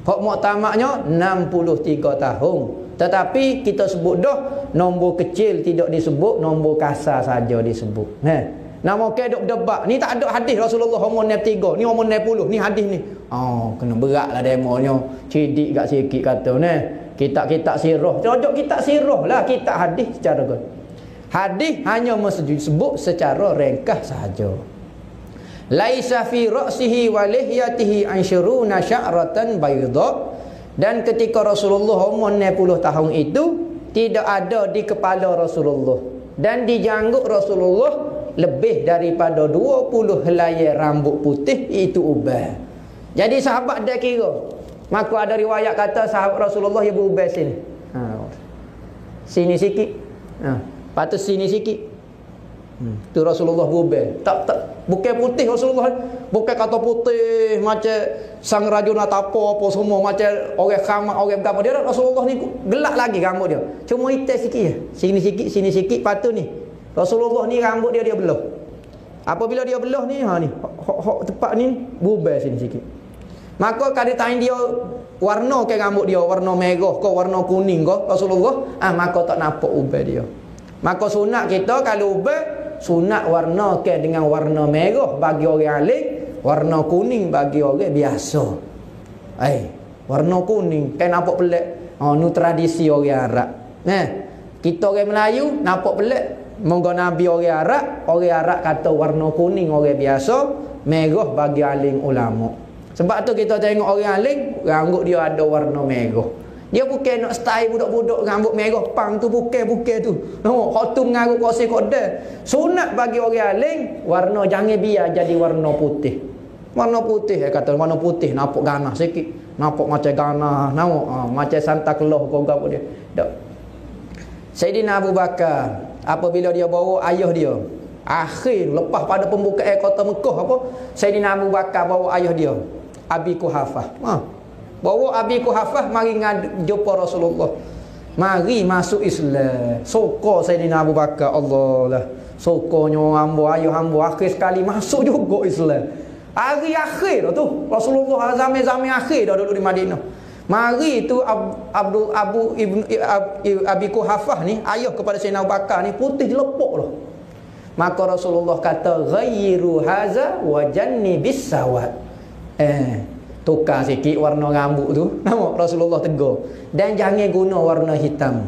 Hak muktamaknya 63 tahun. Tetapi kita sebut dah nombor kecil tidak disebut, nombor kasar saja disebut. Nama kedok debat. Ni tak ada hadis Rasulullah umur 63, ni umur 60, ni hadis ni. Kena beratlah demonya. Cidik kat sikit kata ni. Kitab-kitab sirah. Rojok kitab sirah lah, kitab hadis secara kan. Hadis hanya sebut secara ringkas sahaja. Laisa fi ra'sihi wa lihyatihi 20 sya'ratan bayda. Dan ketika Rasulullah umur 60 tahun itu, tidak ada di kepala Rasulullah dan di janggut Rasulullah lebih daripada 20 helai rambut putih, itu ubah. Jadi sahabat dia kira. Maka ada riwayat kata sahabat Rasulullah yang berubah sini. Sini sikit. Patut sini sikit. Tu Rasulullah berubah. Tak bukan putih Rasulullah. Bukan kata putih macam sang rajuna apa semua macam orang khamat, orang berapa dia. Rasulullah ni gelap lagi rambut dia. Cuma hitam sikit je. Sini sikit patut ni. Rasulullah ni rambut dia belah. Apabila dia belah ni, ni tepat ni berubah sini sikit. Maka kalau tanya dia warna ke rambut dia, warna merah ke warna kuning ke Rasulullah, maka tak nampak ubah dia. Maka sunat kita kalau ubah, sunat warna ke dengan warna merah bagi orang alim, warna kuning bagi orang biasa. Warna kuning kan nampak pelik. Nu tradisi orang Arab. Kita orang Melayu nampak pelik. Moga Nabi orang Arab kata warna kuning orang biasa, merah bagi alim ulama. Sebab tu kita tengok orang alim, rambut dia ada warna merah. Dia bukan nak style budak-budak rambut merah pang tu, bukan tu. Hak tu mengarut kursi koda. Sunat bagi orang alim, warna jangan biar jadi warna putih. Warna putih kata warna putih nampak ganas sikit. Nampak macam ganas, nampak macam Santa Claus kau gapo dia. Tak. Sayyidina Abu Bakar apabila dia bawa ayah dia, akhir lepas pada pembukaan kota Mekah apa, Sayyidina Abu Bakar bawa ayah dia, Abi Quhafah. Bawa Abi Quhafah mari jumpa Rasulullah. Mari masuk Islam. Sokor Sayyidina Abu Bakar, Allah lah. Sokornya hamba, ayah hamba akhir sekali masuk juga Islam. Hari akhir tu Rasulullah zaman akhir dah duduk di Madinah. Mari tu Abi Quhafah ni, ayah kepada Sayyidina Abu Bakar ni, putih lepok lah. Maka Rasulullah kata, ghayyiru haza wa jannibis sawad. Tukar sikit warna rambut tu. Nampak Rasulullah tegur. Dan jangan guna warna hitam.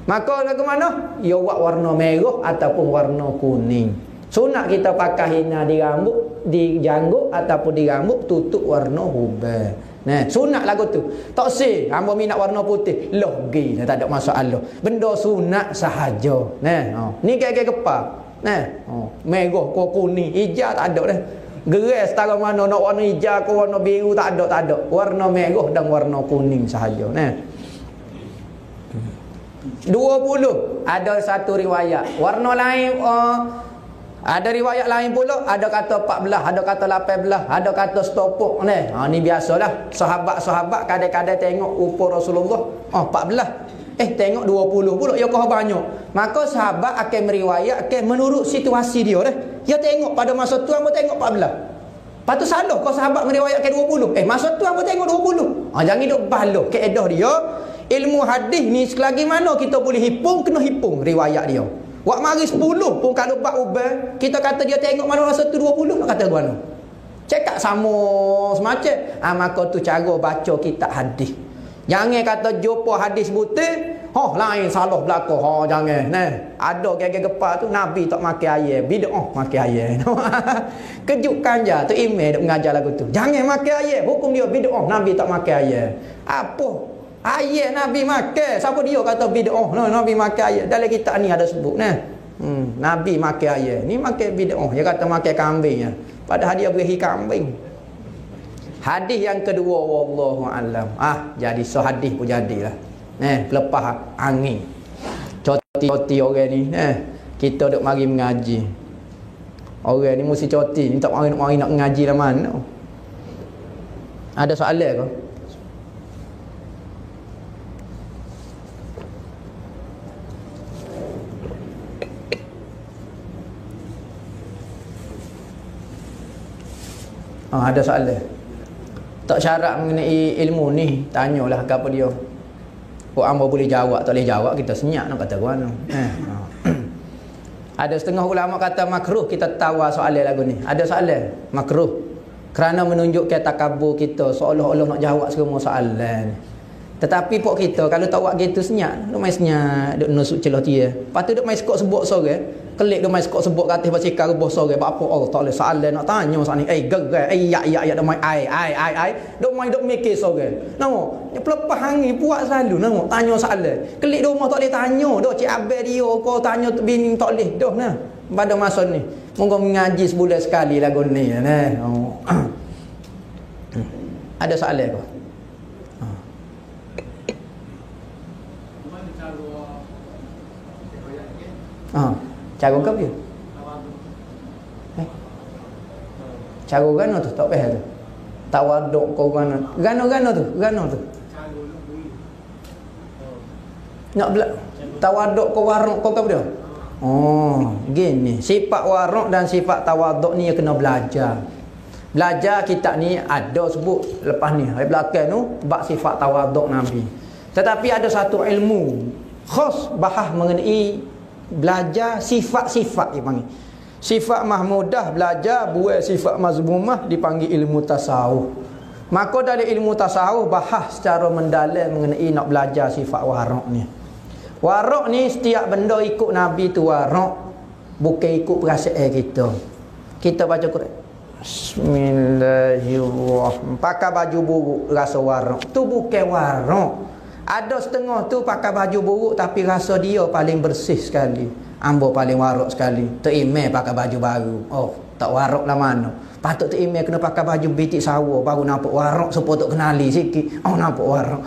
Maka ke mana? Ya buat warna merah ataupun warna kuning. Sunat kita pakai hina di rambut, di janggut ataupun di rambut tutup warna hubal. Sunat lagu tu. Tak sih, hamba minat warna putih. Logi, tak ada masalah. Benda sunat sahaja. Ni kayak kepal. Merah ke kuning, hijau tak ada dah. Gerai setara mana nak warna hijau ke warna biru tak ada. Warna merah dan warna kuning sahaja. 20 ada satu riwayat. Warna lain ada riwayat lain pula, ada kata 14, ada kata 18, ada kata setopok. Ni biasalah. Sahabat-sahabat kadang-kadang tengok rupa Rasulullah 14. Tengok 20 pula, ya kau banyak. Maka sahabat akan meriwayatkan menurut situasi dia dah. Dia tengok pada masa tu hangpa tengok 14. Lepas tu salah kau sahabat meriwayatkan 20. Masa tu hangpa tengok 20. Jangan duk baloh kaedah dia. Ilmu hadis ni selagi mana kita boleh hipung, kena hipung riwayat dia. Wak mari 10 pun kalau bab ubah, kita kata dia tengok mana masa tu 20, nak kata mana? Cakap sama semacam. Maka tu cara baca kitab hadis. Jangan kata jumpa hadis putih, lain salah belaka. Jangan. Ada gege gepa tu Nabi tak makan air, bid'ah makan air. Kejutkan je tu email duk mengajar lagu tu. Jangan makan air, hukum dia bid'ah, Nabi tak makan air. Apa? Air Nabi makan. Siapa dia kata bid'ah? Nabi makan air. Dalam kitab ni ada sebut Nabi makan air. Ni makan bid'ah. Dia kata makan kambing. Padahal dia beri kambing. Hadis yang kedua, wallahu alam. Jadi hadis pun jadilah. Lepas angin. Coti orang ni. Kita duk mari mengaji. Orang ni mesti coti. Ni tak mari nak mengaji lah mana. Ada soalan ke? Ada soalan. Tak syarat mengenai ilmu ni, tanyalah apa dia. Kok hamba boleh jawab, tak boleh jawab, kita senyap nak kata mana. Ada setengah ulama kata makruh kita tahu soalan lagu ni. Ada soalan makruh kerana menunjukkan takabur kita, seolah-olah nak jawab semua soalan. Tetapi pok kita kalau tak buat gitu senyap, duk main senyap, duk nusuk celah dia. Lepas tu duk main skok sebut sore, kelik duk main skok sebut kat atas basikal rebah sore. Apa Allah tak boleh soalan nak tanya sat ni. Gerai, ya duk main ai. Duk main duk mikir sore. Nampak, dia pelepah angin puak selalu nampak tanya soalan. Kelik di rumah tak boleh tanya, dak cik abang dia kau tanya bini tak boleh dah nah. Pada masa ni, moga mengaji sebulan sekali lagu ni nah. Ada soalan kau? Cara kau dia? Cara gano tu tak faham tu. Tawaduk kau gano. Gano tu. Nak bela tawaduk kau waruk kau dia. Gini. Sifat waruk dan sifat tawaduk ni kena belajar. Belajar kitab ni ada sebut lepas ni. Hari belakang tu bab sifat tawaduk Nabi. Tetapi ada satu ilmu khas bahas mengenai belajar sifat-sifat dipanggil. Sifat mahmudah belajar, buat sifat mazmumah dipanggil ilmu tasawuf. Maka dari ilmu tasawuf bahas secara mendalam mengenai nak belajar sifat waraq ni. Waraq ni setiap benda ikut Nabi tu waraq, bukan ikut perasaan kita. Kita baca Quran. Bismillahirrahmanirrahim. Pakai baju buruk rasa waraq. Tu bukan waraq. Ada setengah tu pakai baju buruk tapi rasa dia paling bersih sekali. Ambo paling warak sekali. Tok pakai baju baru. Tak warak lah mana. Patut Tok kena pakai baju bitik sawa baru nampak warak supaya tok kenali sikit. Nampak warak.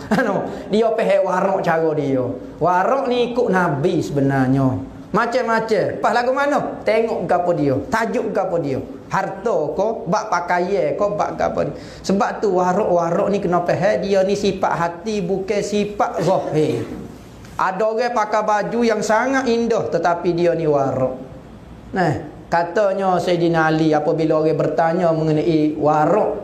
Dia pahal warak cara dia. Warak ni ikut Nabi sebenarnya. Macam-macam. Pas lagu mana? Tengok gapo dia. Tajuk gapo dia. Harta ko, bak pakaian ko, bak gapo dia. Sebab tu warak ni kena faham dia ni sifat hati bukan sifat zahir. Ada orang pakai baju yang sangat indah tetapi dia ni warak. Nah, katanya Sayyidina Ali apabila orang bertanya mengenai warak,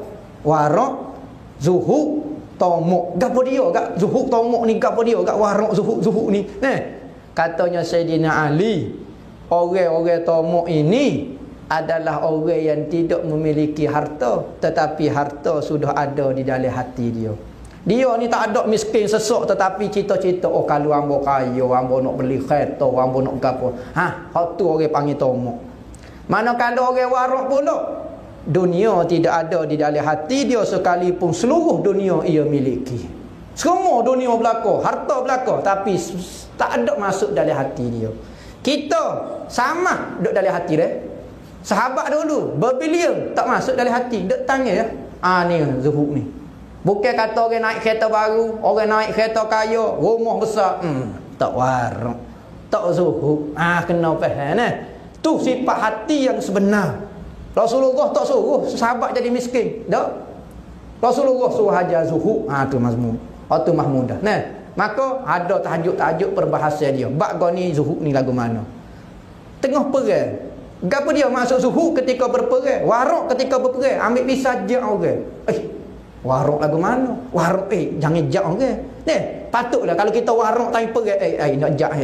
zuhud, tomok. Gapo dia? Gak zuhud tomok ni gapo dia? Gak warak zuhud ni. Nah, katanya Sayyidina Ali, orang-orang tomok ini adalah orang yang tidak memiliki harta tetapi harta sudah ada di dalam hati dia. Dia ni tak ada miskin sesok tetapi cita-cita kalau ambo kaya, ambo nak beli kereta, ambo nak gapo. Hak tu orang panggil tomok. Manakala orang warak pula, dunia tidak ada di dalam hati dia sekalipun seluruh dunia ia miliki. Semua dunia belaka, harta belaka tapi tak ada masuk dalam hati dia. Kita sama duduk dalam hati dia. Sahabat dulu berbilion tak masuk dalam hati, duk tanya ya. Ni zuhud ni. Bukan kata orang naik kereta baru, orang naik kereta kaya, rumah besar, tak warak, tak zuhud. Kena faham tu sifat hati yang sebenar. Rasulullah tak suruh sahabat jadi miskin, tak. Rasulullah suruh ajar zuhud. Tu mazmum. Tu mahmudah. Maka ada tajuk-tajuk perbahasan dia. Bab ni zuhud ni lagu mana? Tengah perang. Gapo dia masuk zuhud ketika berperang, warak ketika berperang, ambil pisah jak orang. Warak lagu mana? Warak jangan jak orang. Patutlah kalau kita warak time perang, nak jak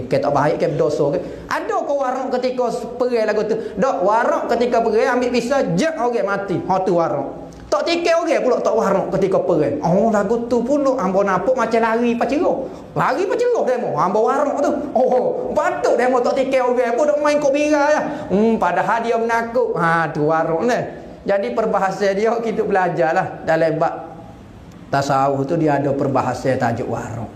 kita tak baik ke berdosa ke. Ada ke warak ketika perang lagu tu? Dak warak ketika perang ambil pisah jak orang mati. Tu warak. Tak tikai orang pula tak warak ketika perang. Lagu tu pula ambo nampak macam lari paceroh. Lari paceroh demo. Ambo warak tu. Patut demo tak tikai orang pun dok main kok bira ya. Padahal dia menakut. Tu warak ni. Jadi perbahasan dia kita belajarlah dalam bab tasawuf tu dia ada perbahasan tajuk warak.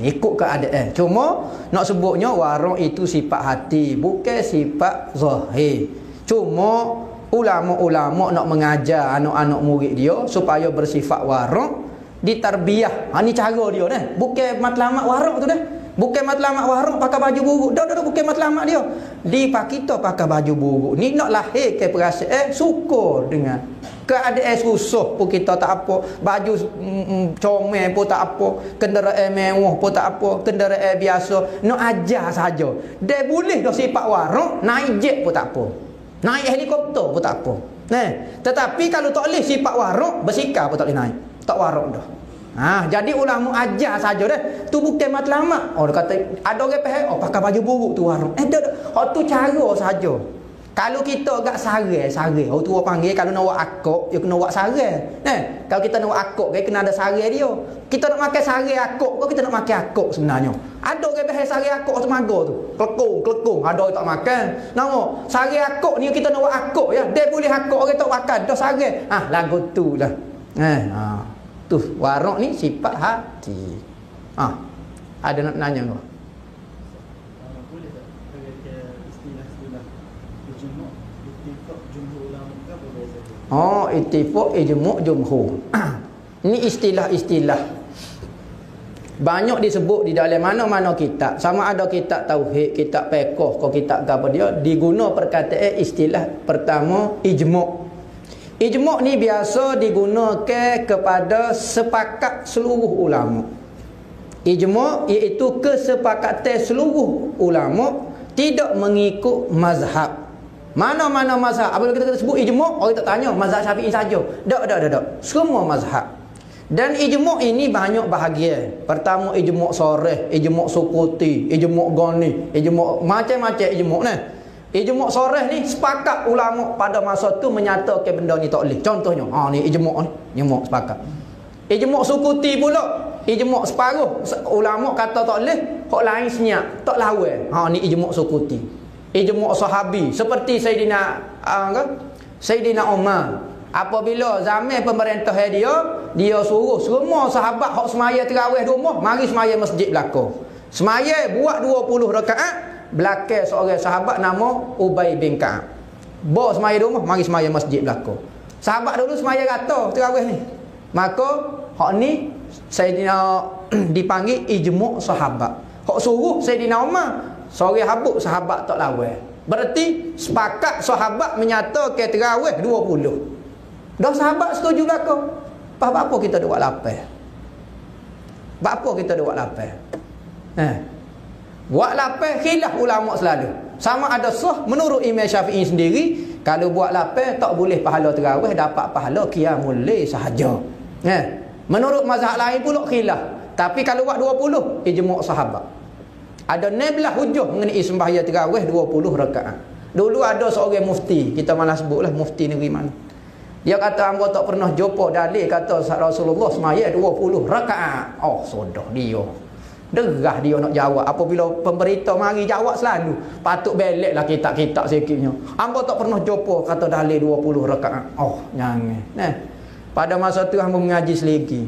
Ikut keadaan. Cuma nak sebutnya warak itu sifat hati, bukan sifat zahir. Cuma ulama-ulama nak mengajar anak-anak murid dia supaya bersifat warak, ditarbiyah. Ni cara dia bukan matlamat warak tu bukan matlamat warak pakai baju buruk. Dak bukan matlamat dia. Pak kita pakai baju buruk ni nak lahir ke perasaan suka dengan keadaan susah pun kita tak apa, baju comel pun tak apa, kenderaan mewah pun tak apa, kenderaan biasa nak ajar saja. Dia boleh dah sifat warak, naik jet pun tak apa. Naik helikopter pun tak apa. Tetapi kalau tak boleh sifat warak, bersikap pun tak boleh naik. Tak warak dah. Jadi ulama ajar saja dah. Tu bukan matlamat. Dia kata ada orang faham, pakai baju buruk tu warak. Tu cara saja. Kalau kita agak sare, orang tua panggil kalau nak buat akok, dia kena buat sare. Kalau kita nak buat akok, dia kena ada sare dia. Kita nak makan sare akok, kita nak makan akok sebenarnya. Ada orang bahas sare akok semaga tu. Kelekung, ada orang tak makan. Nama sare akok ni kita nak buat akok ya. Dia boleh akok orang tak makan, dah sare. Lagu tu lah. Tu warok ni sifat hati. Ada nak nanya kau? Ittifaq, ijmu', jumhur. Ini istilah-istilah banyak disebut di dalam mana-mana kitab. Sama ada kitab tauhid, kitab fiqh, kau kitab apa dia diguna perkataan istilah pertama ijmu'. Ijmu' ni biasa digunakan kepada sepakat seluruh ulama. Ijmu' iaitu kesepakatan seluruh ulama tidak mengikut mazhab. Mana-mana mazhab. Apabila kita sebut ijmu', orang tak tanya mazhab Syafi'i saja. Tak. Semua mazhab. Dan ijmu' ini banyak bahagian. Pertama ijmu' soreh, ijmu' sukuti, ijmu' goni, ijmu' macam-macam ijmu' ni. Ijmu' soreh ni sepakat ulama pada masa tu menyatakan benda ni tak boleh. Contohnya, ni ijmu' ni, ijmu' sepakat. Ijmu' sukuti pula, ijmu' separuh ulama kata tak boleh, hak lain senyap, tak lawan. Ni ijmu' sukuti. Ijmu' sahabi seperti Sayyidina Umar. Apabila zaman pemerintah dia suruh semua sahabat hak semaya tarawih di rumah, mari semaya masjid belakang. Semaya buat 20 rakaat belakang seorang sahabat nama Ubay bin Ka'ab. Bawa semaya di rumah, mari semaya masjid belakang. Sahabat dulu semaya rata tarawih ni. Maka hak ni Sayyidina dipanggil ijmu' sahabat. Hak suruh Sayyidina Umar, sore habuk sahabat tak lawan. Berarti sepakat sahabat menyatakan tarawih 20. Dah sahabat setuju belaka. Apa kita ada buat lapar? Apa kita ada buat lapar? Buat lapar khilaf ulama selalu. Sama ada sah menurut Imam Syafi'i sendiri, kalau buat lapar tak boleh pahala tarawih, dapat pahala qiyamul lail sahaja. Menurut mazhab lain pula khilaf. Tapi kalau buat 20 ijmu' sahabat. Ada 16 hujah mengenai sembahyang tarawih 20 rakaat. Dulu ada seorang mufti, kita malah sebutlah mufti negeri mana. Dia kata hangpa tak pernah jumpa dalil kata Rasulullah sembahyang 20 rakaat. Sodah dia. Derah dia nak jawab. Apabila pemberita mari jawab selalu, patut beliklah kitab-kitab sikitnya. Hangpa tak pernah jumpa kata dalil 20 rakaat. Jangan. Pada masa tu hangpa mengaji selagi.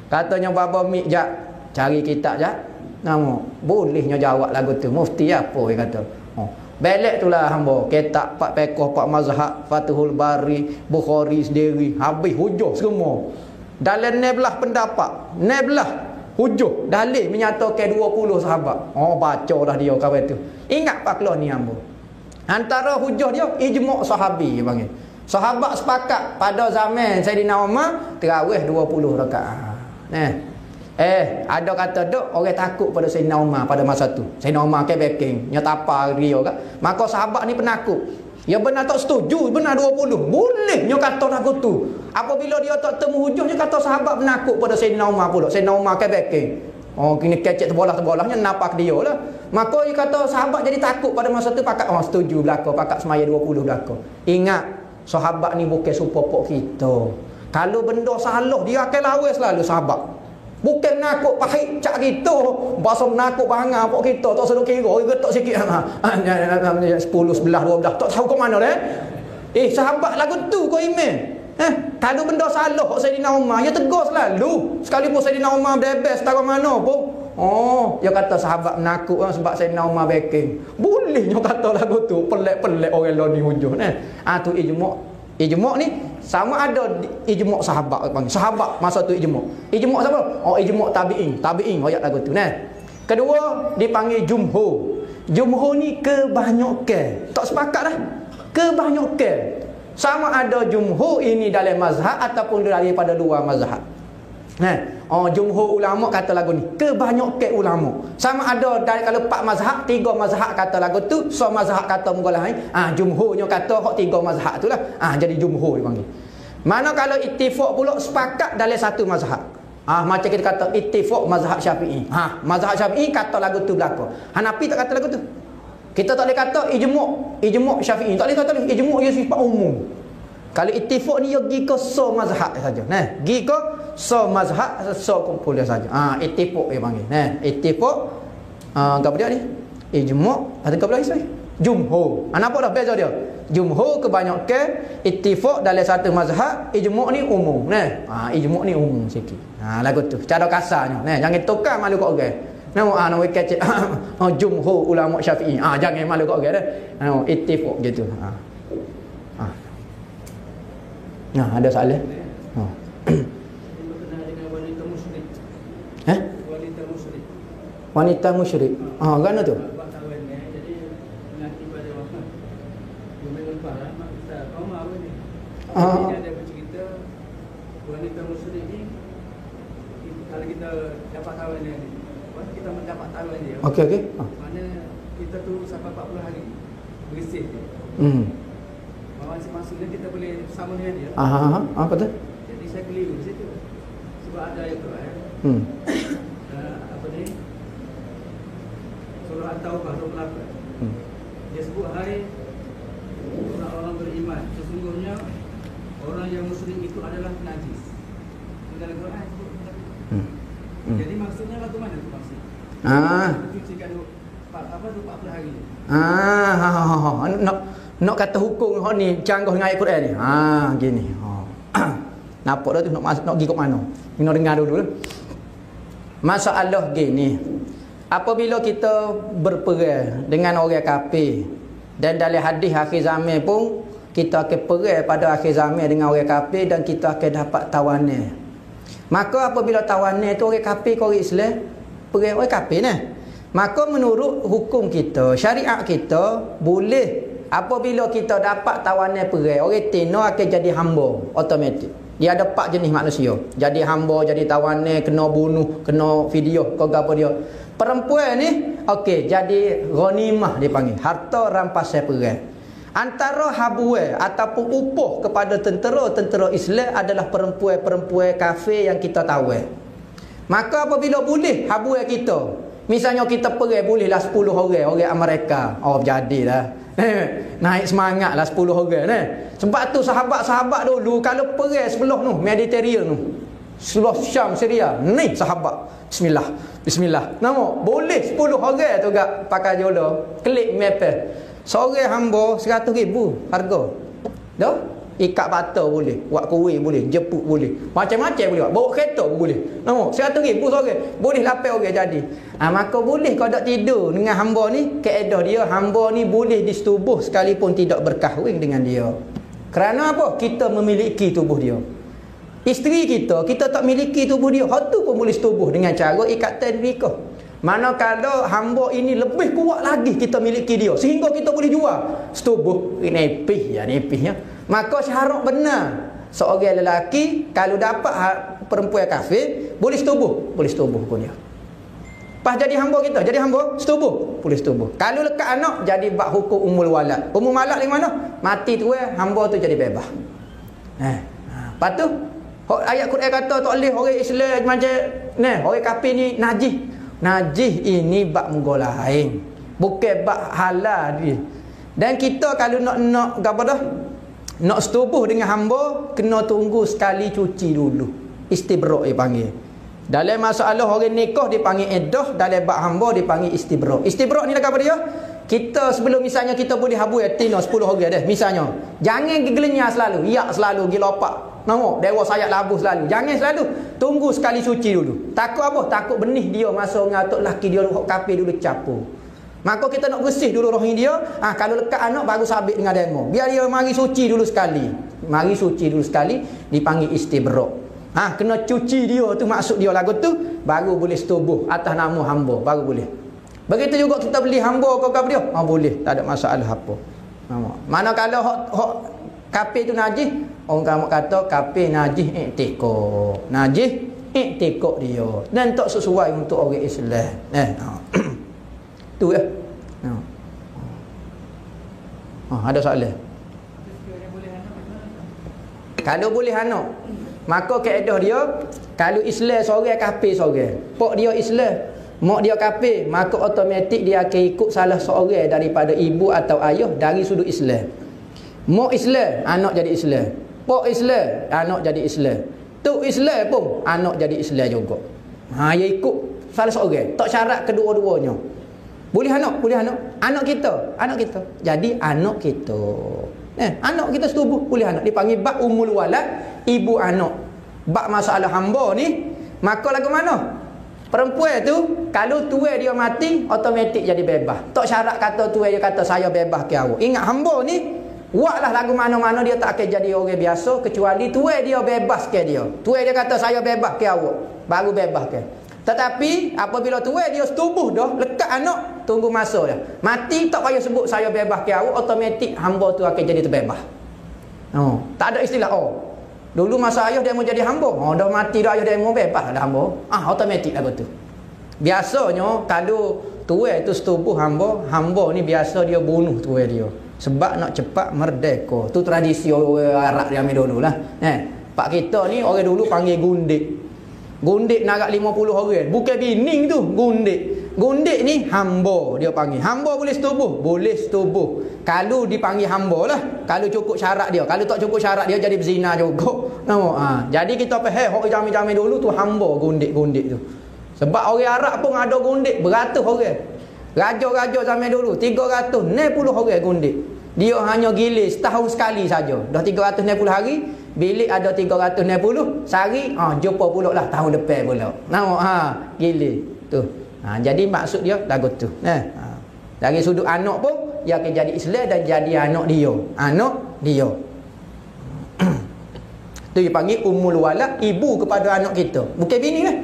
Katanya bapa mik jak cari kitab jak. Nama bolehnya jawab lagu tu. Mufti apa dia kata. Belek itulah hamba. Kitab Pak Pekoh, Pak Mazhab, Fathul Bari, Bukhari sendiri. Habis hujah semua. Dalam 16 pendapat, 16 hujah dalil menyatakan 20 sahabat. Baca dah dia kawan tu. Ingat Pak Kelah ni hamba. Antara hujah dia ijmu' sahabi dia panggil. Sahabat sepakat pada zaman Sayyidina Umar tarawih 20 rakaat. Ada kata dok orang takut pada Sayyidina Umar pada masa tu. Sayyidina Umar ke backing, nya tapa dia kan. Maka sahabat ni penakut. Ya benar tak setuju, benar 20. Boleh nya kata lagu tu. Apabila dia tak temu hujung, nya kata sahabat penakut pada Sayyidina Umar pula. Sayyidina Umar ke backing. Kini kecek terbolah-terbolahnya nampak dia lah. Maka dia kata sahabat jadi takut pada masa tu pakat setuju belaka, pakat semaya 20 belaka. Ingat, sahabat ni bukan supopok kita. Kalau benda salah dia akan lawan selalu sahabat. Bukan nakut pahit cak kita. Bahasa nakut bangang pok kita. Tak sedut kira. Getok sikit. 10, 11, 12. Tak tahu ke mana dah. Sahabat lagu tu kau iman. Kalau benda salah Sayyidina Umar, dia tegur selalu. Sekalipun Sayyidina Umar bebas setara mana pun. Dia kata sahabat menakut sebab Sayyidina Umar backing. Bolehnya kata lagu tu. Pelik-pelik orang lain ni hujung. Tu ijmu'. Ijmu' ni sama ada ijmu' sahabat panggil. Sahabat masa tu ijmu'. Ijmu' siapa? Ijmu' tabi'in. Tabi'in ayat lagu tu Kedua dipanggil jumhur. Jumhur ni kebanyakan. Tak sepakat dah. Kebanyakan. Sama ada jumhur ini dalam mazhab ataupun daripada luar mazhab. Jumhur ulama kata lagu ni kebanyakan ulama. Sama ada dari kalau 4 mazhab, 3 mazhab kata lagu tu, so mazhab kata muka lain. Jumhurnya kata hak 3 mazhab itulah. Jadi jumhur dipanggil. Mana kalau ittifaq pula sepakat dalam satu mazhab. Macam kita kata ittifaq mazhab Syafi'i. Mazhab Syafi'i kata lagu tu belaka. Hanafi tak kata lagu tu. Kita tak boleh kata ijmu' Syafi'i. Tak boleh kata ijmu' ia sifat umum. Kalau ittifaq ni pergi ke so mazhab saja. Nah, pergi ke so mazhab, so kumpulan saja. Ittifaq dia panggil. Nah, ittifaq apa dia ni? Ijmu' atau apa lagi saya? Jumhur. Nampak dah beza dia. Jumhur kebanyakan ittifaq dalam satu mazhab, ijmu' ni umum. Nah, ijmu' ni umum sikit. Lagu tu. Cara kasarnya. Nah, jangan tukar malu kat orang. Nama kecil jumhur ulama Syafi'i. Jangan malu kat orang dah. Ittifaq gitu. Nah, ada soalan? Berkenaan dengan wanita musyrik. Wanita musyrik. Wanita musyrik. Kan tu? Buat kahwin ni, jadi nanti pada wafat. Dia memang parah, mak kita kau mau ni. Dia ada bercerita wanita musyrik ni kalau kita dapat kahwin dia ni. Waktu kita mendapat kahwin dia. Okey. Mana kita tu sampai 40 hari bersih dia. Masing-masing kita boleh sama dengan dia. Apa tu? Jadi saya keliru di situ. Sebab ada ayat Quran. Apa ni? Surah At-Taubah 28. Dia sebut hai orang-orang beriman, sesungguhnya orang yang musyrik itu adalah najis. Dalam Quran sebut. Jadi maksudnya lagu mana tu maksud? Cucikan apa tu 40 hari. Nak kata hukum hok ni canggah dengan ayat Quran ni. Gini. Nampak dah tu nak pergi kat mana? Kena dengar dulu lah. Masalah gini. Apabila kita berperang dengan orang kafir dan dalam hadis akhir zaman pun kita akan perang pada akhir zaman dengan orang kafir dan kita akan dapat tawanan. Maka apabila tawanan tu orang kafir ke orang Islam, perang orang kafir nah. Maka menurut hukum kita, syariat kita boleh apabila kita dapat tawanan perang, orang tino akan jadi hamba automatik. Dia ada 4 jenis manusia. Jadi hamba, jadi tawanan, kena bunuh, kena video, kau apa dia. Perempuan ni okey, jadi ghanimah dipanggil, harta rampasan perang. Antara habuai ataupun upah kepada tentera Islam adalah perempuan-perempuan kafir yang kita tahu. Maka apabila boleh habuai kita, misalnya kita perang bolehlah 10 orang Amerika. Jadilah. Naik semangatlah 10 orang Sebab tu sahabat-sahabat dulu kalau perang sebelah tu Mediterranean tu, sebelah Syam, Syria, ni sahabat Bismillah. Nama boleh 10 orang tu gak pakai jola, klik mapel. Seorang hamba 100,000 harga. Dah? Ikat bata boleh, buat kuih boleh, jeput boleh, macam-macam boleh buat. Bawa kereta pun boleh. Nampak 100,000 seorang, boleh 8 orang jadi. Maka boleh kau tak tidur dengan hamba ni, kaedah dia hamba ni boleh disetubuh sekalipun tidak berkahwin dengan dia. Kerana apa? Kita memiliki tubuh dia. Isteri kita tak miliki tubuh dia. Hak tu pun boleh setubuh dengan cara ikatan nikah. Manakala hamba ini lebih kuat lagi kita miliki dia sehingga kita boleh jual, setubuh nepihnya. Maka syarat benar seorang lelaki kalau dapat perempuan kafir boleh setubuh pun dia. Pas jadi hamba kita, jadi hamba setubuh, boleh setubuh. Kalau lekat anak jadi bab hukum umul walad. Umul walad di mana? Mati tu hamba tu jadi bebas. Lepas tu ayat Quran kata tak boleh orang Islam macam orang kafir ni najis. Najis ini bab muka lain, bukan bab halal dia. Dan kita kalau nak apa dah? Nak setubuh dengan hamba, kena tunggu sekali cuci dulu. Istibra' dipanggil. Dalam masalah orang nikah dipanggil iddah, dalam bab hamba dipanggil istibra'. Istibra' ni apa dia? Kita sebelum misalnya kita boleh habu yatina 10 orang dah misalnya. Jangan gigelenyah selalu, yak selalu gilopak. Nampak dewa sayat labuh selalu. Jangan selalu, tunggu sekali suci dulu. Takut apa? Takut benih dia masuk ngatuk laki dia hok kafir dulu capur. Maka kita nak bersih dulu roh dia. Kalau lekat anak baru sabit dengan demo. Biar dia mari suci dulu sekali. Mari suci dulu sekali dipanggil istibra'. Kena cuci dia tu maksud dia lagu tu baru boleh setubuh atas nama hamba, baru boleh. Begitu juga kita beli hamba ke apa dia? Boleh, tak ada masalah apa. Manakala hok kafir tu najis, orang kamu kata kafir najis iktikad. Najis iktikad dia. Dan tak sesuai untuk orang Islam. Tu ya. Ada soalan? Kalau boleh anak, maka kaedah dia kalau Islam seorang kafir seorang. Pak dia Islam, mak dia kafir, maka automatik dia akan ikut salah seorang daripada ibu atau ayah dari sudut Islam. Mak Islam, anak jadi Islam. Pak Islam, anak jadi Islam. Tok Islam pun anak jadi Islam juga. Dia ikut salah seorang, tak syarat kedua-duanya. Boleh anak, boleh anak. Anak kita. Jadi anak kita. Anak kita setubuh, boleh anak. Dipanggil bab umul walad, ibu anak. Bab masalah hamba ni, maka lagu mana? Perempuan tu kalau tuai dia mati, automatik jadi bebas. Tak syarat kata tuai dia kata saya bebas ke awak. Ingat hamba ni, buatlah lagu mana-mana dia tak akan jadi orang biasa kecuali tuai dia bebas ke dia. Tuai dia kata saya bebas ke awak, baru bebas ke. Tetapi apabila tuai dia setubuh dah, lekat anak, tunggu masa dia. Mati tak payah sebut saya bebas ke awak, automatik hamba tu akan jadi terbebas. Tak ada istilah dulu masa ayah dia mau jadi hamba. Dah mati dah ayah dia mau bebas dah hamba. Automatik lagu tu. Biasanya kalau tuai tu setubuh hamba ni biasa dia bunuh tuai dia. Sebab nak cepat merdeka. Tu tradisi orang Arab dia ambil dulu lah. Pak kita ni orang dulu panggil gundik. Gundik nak 50 orang. Bukan bining tu, gundik. Gundik ni hamba dia panggil. Hamba boleh setubuh? Boleh setubuh. Kalau dipanggil hamba lah. Kalau cukup syarat dia. Kalau tak cukup syarat dia jadi berzina juga. Jadi kita faham orang jamin-jamin dulu tu hamba gundik-gundik tu. Sebab orang Arab pun ada gundik beratus orang. Raja-raja zaman dulu 360 orang gundik. Dia hanya gilis setahun sekali saja. Dah 360 hari, bilik ada 360 sehari, jumpa pula lah tahun depan pula. Gilis tu. Jadi maksud dia lagu tu. Dari sudut anak pun dia akan jadi Islam dan jadi anak dia. Anak dia. Tu dipanggil ummul walad, ibu kepada anak kita. Bukan bini lah.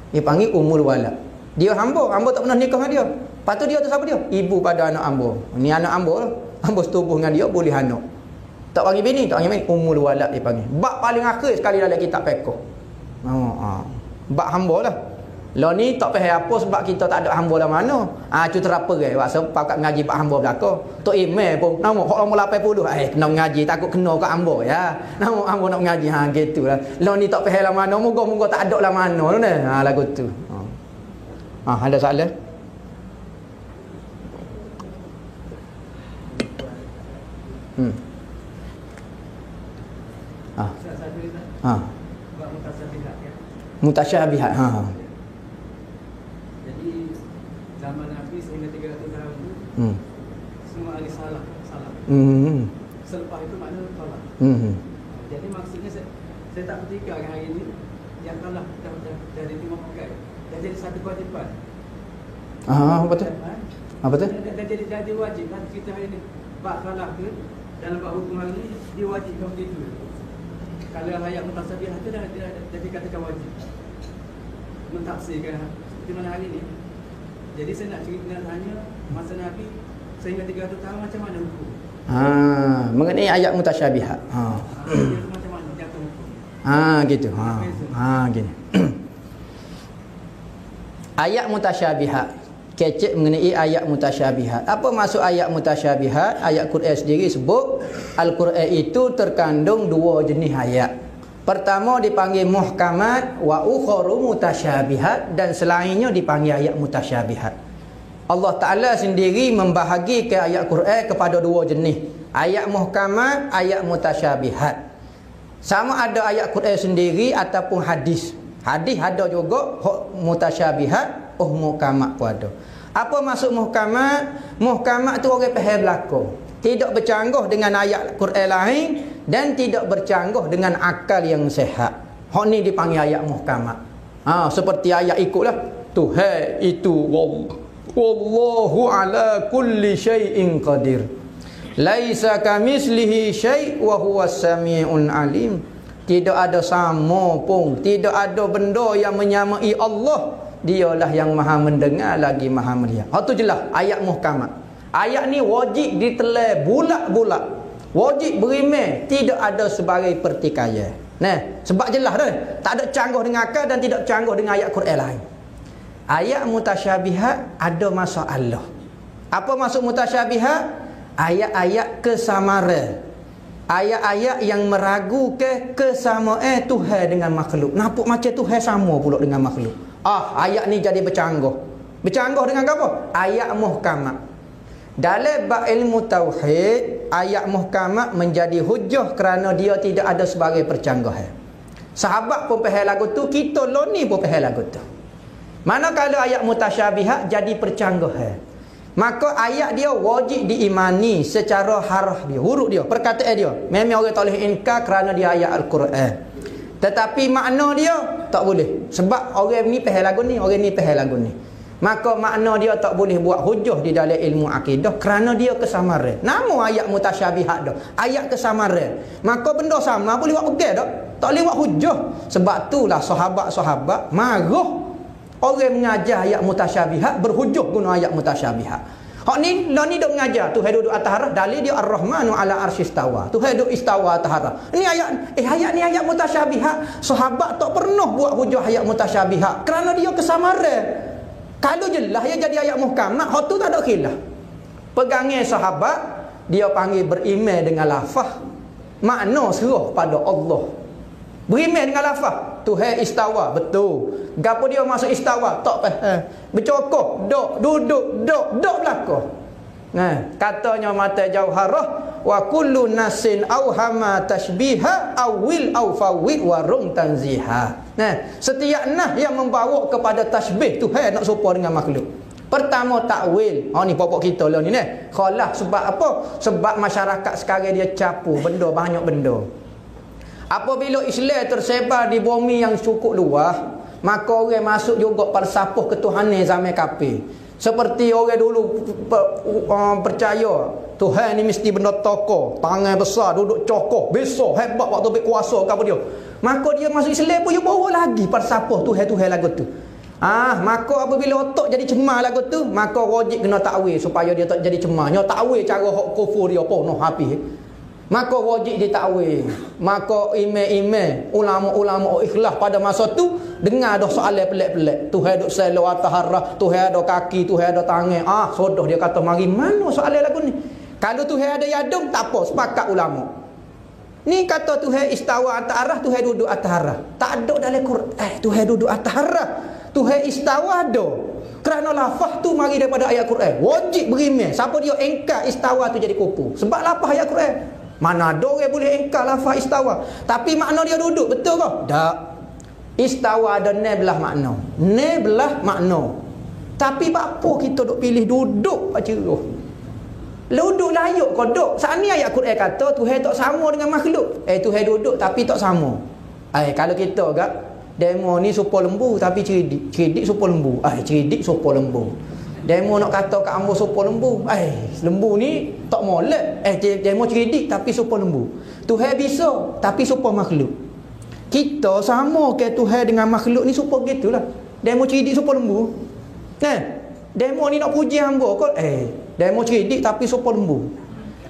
Dia panggil ummul walad. Dia hamba tak pernah nikah dengan dia. Lepas tu dia tu siapa dia? Ibu pada anak hamba. Ni anak hamba lah. Hamba setubuh dengan dia boleh anak. Tak panggil bini, tak panggil bini, ummul walad dia panggil. Bab paling akhir sekali dalam kitab fiqh. Bab hamba lah. Lah ni tak faham apa sebab kita tak ada hamba dalam mana. Cu terapa ke waktu pakat ngaji bab hamba belaka. Tok email pun nama hok nombor 80. Kena ngaji takut kena kat hamba ya. Nama hamba nak ngaji gitulah. Lah ni tak faham dalam mana, moga-moga tak ada dalam mana tu lagu tu. Ada soalan? Mutasyabihat. Jadi zaman Nabi sehingga 300 tahun itu semua ahli salah. Selepas itu maknanya tolak. Jadi maksudnya saya tak pertikaikan hari ini yang kalah dari 5 pekan. Dah jadi satu kewajipan. Apa tu? Apa tu? Dah jadi wajib kan kita hari ini. Bab kalah tu dalam bab hukum hari ini diwajibkan begitu. Kalau ayat mutasyabihat itu dah dikatakan wajib. Mentafsirkan di mana hari ini. Jadi saya nak cerita tanya masa Nabi sehingga 300 tahun macam mana hukum? Mengenai ayat mutasyabihat. Macam mana jatuh hukum? Gitu. Gini. Ayat mutasyabihat. Kecek mengenai ayat mutasyabihat. Apa maksud ayat mutasyabihat? Ayat Quran sendiri sebut Al-Quran itu terkandung 2 jenis ayat. Pertama dipanggil muhkamat wa ukharu mutasyabihat dan selainnya dipanggil ayat mutasyabihat. Allah Ta'ala sendiri membahagikan ayat Quran kepada 2 jenis. Ayat muhkamat, ayat mutasyabihat. Sama ada ayat Quran sendiri ataupun hadis. Hadis ada juga mutasyabihat, muhkamat pun ada. Apa maksud muhkamat? Muhkamat tu orang faham belaka. Tidak bercanggah dengan ayat Quran lain dan tidak bercanggah dengan akal yang sehat. Hak ni dipanggil ayat muhkamat. Seperti ayat ikutlah. Tuhan itu wallahu ala kulli syai'in qadir. Laisa kamislihi syai' wa huwas sami'un alim. Tidak ada sama pun, tidak ada benda yang menyamai Allah. Dialah yang maha mendengar lagi maha melihat. Tu jelas ayat muhkamat. Ayat ni wajib ditelan bulat-bulat. Wajib beriman, tidak ada sebagai pertikaian. Sebab jelas dah. Tak ada canggah dengan akal dan tidak canggah dengan ayat Quran lain. Ayat mutasyabihat ada masalah. Apa maksud mutasyabihat? Ayat-ayat kesamaran. Ayat-ayat yang meragukan kesamaan Tuhan dengan makhluk. Nampak macam Tuhan sama pula dengan makhluk. Ayat ni jadi bercanggah. Bercanggah dengan apa? Ayat muhkamat. Dalam bab ilmu tauhid, ayat muhkamat menjadi hujah kerana dia tidak ada sebagai percanggahan. Sahabat pun faham lagu tu, kita lo ni pun faham lagu tu. Manakala ayat mutasyabihat jadi percanggahan, maka ayat dia wajib diimani secara harf dia, huruf dia, perkataan dia. Memang orang tak boleh inkar kerana dia ayat Al-Quran. Tetapi makna dia tak boleh. Sebab orang ni faham lagu ni, orang ni faham lagu ni. Maka makna dia tak boleh buat hujah di dalam ilmu akidah kerana dia kesamaran. Nama ayat mutasyabihat dah, ayat kesamaran. Maka benda sama boleh buat pegang tak? Tak boleh buat hujah. Sebab itulah sahabat-sahabat marah orang mengajar ayat mutasyabihat, berhujah guna ayat mutasyabihat. Hak ni lah ni dok mengajar Tuhan duduk atas arah, dalil dia Ar-Rahmanu ala arsyistawa. Tuhan duduk istawa atas arah. Ini ayat ni ayat mutasyabihat. Sahabat tak pernah buat hujah ayat mutasyabihat kerana dia kesamaran. Kalau jelas dia jadi ayat muhkamat, hak tu tak ada khilaf. Pegangnya sahabat, dia panggil beriman dengan lafaz, makna serah pada Allah. Beriman dengan lafaz, Tuhan istawa, betul. Gapo dia masuk istawa, tak faham. Bercokok, dok, duduk, dok belakang. Nah, katanya mata jauharah, wa kullu nasin auhama tashbiha awil au fawid warung tanziha. Nah, setiap nas yang membawa kepada tasbih Tuhan nak serupa dengan makhluk. Pertama takwil. Ni pokok kita lah ni Khalah sebab apa? Sebab masyarakat sekarang dia capu benda, banyak benda. Apabila Islam tersebar di bumi yang cukup luas, maka orang masuk juga falsafah ketuhanan zaman kafir. Seperti orang dulu percaya Tuhan ni mesti benda tokoh, tangan besar, duduk cokoh, besar, hebat waktu berkuasa ke apa dia. Maka dia masuk Islam pun dia bawa lagi falsafah Tuhan lagu tu. Maka apabila otak jadi cemar lagu tu, maka wajib kena takwil supaya dia tak jadi cemar. Nya takwil cara hak kufur dia apa noh habis. Maka wajib ditakwil. Maka imam-imam, ulama-ulama ikhlas pada masa tu dengar dah soalan pelik-pelik. Tuhan duk selo atas harah, Tuhan ada kaki, Tuhan ada tangan. Sodoh dia kata mari mana soalan lagu ni. Kalau Tuhan ada yadung tak apa, sepakat ulama. Ni kata Tuhan istawa atas arah, Tuhan duduk atas arah. Tak ada dalam Quran Tuhan duduk atas arah. Tuhan istawa ada. Kerana lafaz tu mari daripada ayat Quran. Wajib beriman. Siapa dia engkar istawa tu jadi kufur. Sebab lafaz ayat Quran. Mana ada orang boleh engkar lafaz istawa. Tapi makna dia duduk, betul ke? Tak. Istawa ada ne belah makna. Ne belah makna. Tapi apa kita duk pilih duduk baca roh? Duduk layuk kau duduk. Saat ni ayat Quran kata Tuhan tak sama dengan makhluk. Tuhan duduk tapi tak sama. Kalau kita agak demo ni supaya lembu tapi cerdik. Cerdik supaya lembu. Cerdik supaya lembu. Demo nak kata kat ambo supaya lembu. Lembu ni tak molek. Demo cerdik tapi supaya lembu. Tuhan bisa tapi supaya makhluk. Kita sama ke Tuhan dengan makhluk ni supaya gitulah. Demo cerdik supaya lembu. Demo ni nak puji hamba kau. Demo cerdik tapi supaya lembu.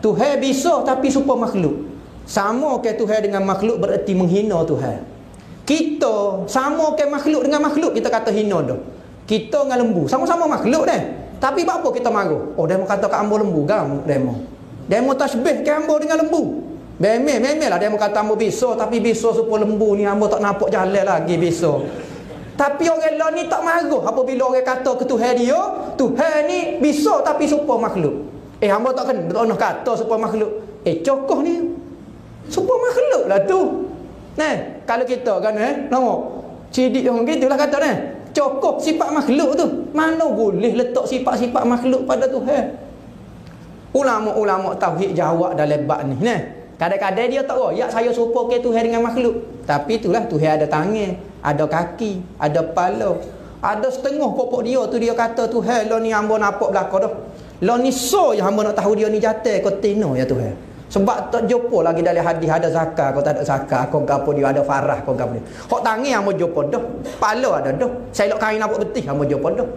Tuhan bisa tapi supaya makhluk. Sama ke Tuhan dengan makhluk bererti menghina Tuhan. Kita sama ke makhluk dengan makhluk, kita kata hina dah. Kita dengan lembu sama-sama makhluk dah. Tapi apa kita marah? Demo kata kat ambo lembu gam demo. Demo tasbih ke ambo dengan lembu. Memanglah demo kata ambo bisa tapi bisa supaya lembu ni ambo tak nampak jalan lagi bisa. Tapi orang lain ni tak marah apabila orang kata ke Tuhan dia, Tuhan ni bisa tapi supaya makhluk. Hamba tak kena kata supaya makhluk. Cokoh ni supaya makhluk lah tu. Kalau kita kan nama cidik orang gitulah kata cokoh sifat makhluk tu. Mana boleh letak sifat-sifat makhluk pada Tuhan? Ulama-ulama tauhid jawab dalam bab ni. Kadang-kadang dia tak royak saya serupa ke Tuhan dengan makhluk. Tapi itulah Tuhan ada tangan, ada kaki, ada kepala. Ada setengah pokok dia tu dia kata Tuhan lo ni hamba nampak belakang dah. Lo ni so yang hamba nak tahu dia ni jatuh kau tino ya Tuhan. Sebab tak jumpa lagi dalam hadis ada zakat kau tak ada zakat kau gapo dia ada farah kau gapo dia. Hak tangan hamba jumpa dah. Kepala ada dah. Saya lok kain nampak betih hamba jumpa dah.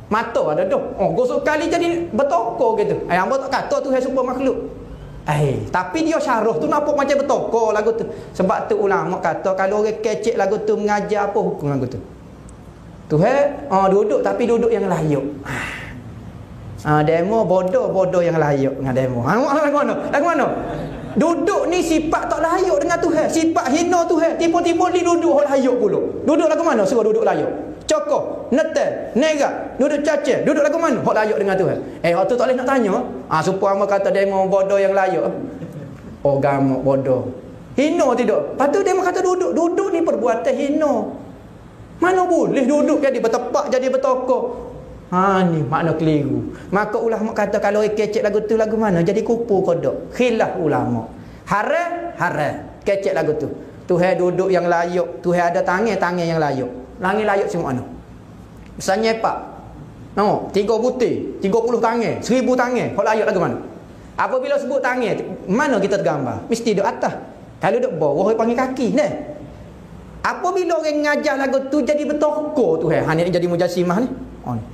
Mata ada dah. Gosok kali jadi bertokor gitu. Hamba tak kata Tuhan super makhluk. Tapi dia syarah tu nampak macam bertokor lagu tu. Sebab tu ulama kata kalau orang kecek lagu tu mengajar apa hukum lagu tu. Tuhan duduk tapi duduk yang layak. Demo bodoh yang layak dengan demo. Lagu mana? Duduk ni sifat tak layak dengan Tuhan. Sifat hina Tuhan. Tiba-tiba dia duduk layak pula. Duduk lagu mana? Suruh duduk layak. Cokor, netel, nega, duduk caca, duduk lagu mana? Hok layak dengan Tuhan. Hok tu tak boleh nak tanya. Supaya hamba kata demo bodoh yang layak. Oh gamak bodoh. Hina tidak? Lepas tu demo kata duduk. Duduk ni perbuatan hina. Mana boleh duduk jadi bertepak, jadi bertokor. Ni makna keliru. Maka ulama kata kalau kecek lagu tu lagu mana? Jadi kupu kodok. Khilaf ulama. Haram. Kecek lagu tu. Tuhan duduk yang layak. Tuhan ada tangan yang layak. Langit layak semua mana? Misalnya pak. 3 butir, 30 tangan, 1000 tangan. Hok layak lagu mana? Apabila sebut tangan, mana kita tergambar? Mesti duduk atas. Kalau duduk bawah, panggil kaki. Nah. Apabila orang ngajar lagu tu jadi bertokor tu. Ni jadi mujassimah ni.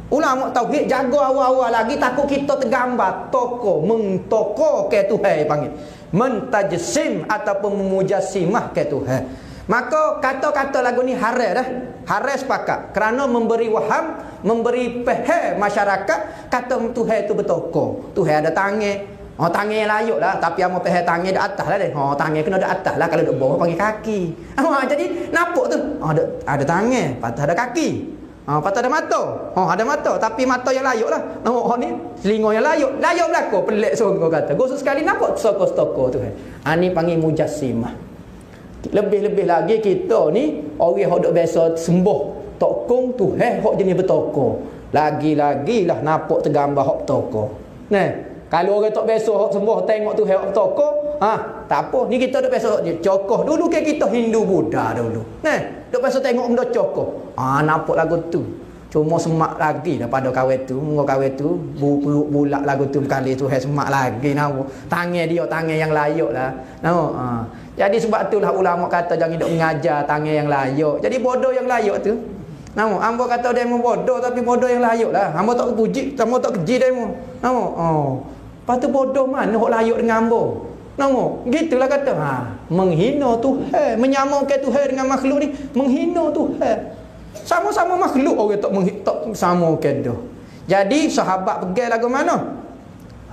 Ulama tauhid jaga awal-awal lagi takut kita tergambar toko, mentoko ke Tuhan panggil. Mentajsim ataupun memujassimah ke Tuhan. Maka kata-kata lagu ni haram dah. Haram sepakat. Kerana memberi waham, memberi faham masyarakat kata Tuhan itu bertokor. Tuhan ada tangan. Tangan yang layak lah. Tapi yang mau faham tangan di atas lah deh. Tangan kena di atas lah. Kalau di bawah panggil kaki. Jadi nampak tu. Ada tangan. Patah ada kaki. Patah ada mata. Ada mata. Tapi mata yang layak lah. Nampak ni selingor yang layak. Layak belakang. Pelik sungguh kata. Gosok sekali nampak toko-toko tu. Ni panggil mujassimah. Lebih-lebih lagi kita ni orang hok dok biasa sembah tokong Tuhan hok jenis bertokor. Lagi-lagi lah nampak tergambar hok tokor. Nah, kalau orang tak biasa hok sembah tengok Tuhan hok tokor, tak apa. Ni kita dok biasa cokoh dulu ke kita Hindu Buddha dulu. Nah, dok biasa tengok benda cokoh. Nampak lagu tu. Cuma semak lagi daripada kawan tu. Kawan tu bulak lagu tu kali Tuhan semak lagi nampak. Tangan yang layak lah. Nampak. Jadi sebab itulah ulama kata jangan duk mengajar tangan yang layak. Jadi bodoh yang layak tu. Nampak, hamba kata demo bodoh tapi bodoh yang layak lah. Hamba tak puji, hamba tak keji demo. Nampak? Lepas tu bodoh mana hok layak dengan hamba. Nampak? Gitulah kata. Menghina Tuhan, menyamakan Tuhan dengan makhluk ni, menghina Tuhan. Sama-sama makhluk orang tak samakan dah. Jadi sahabat pergi lagu mana?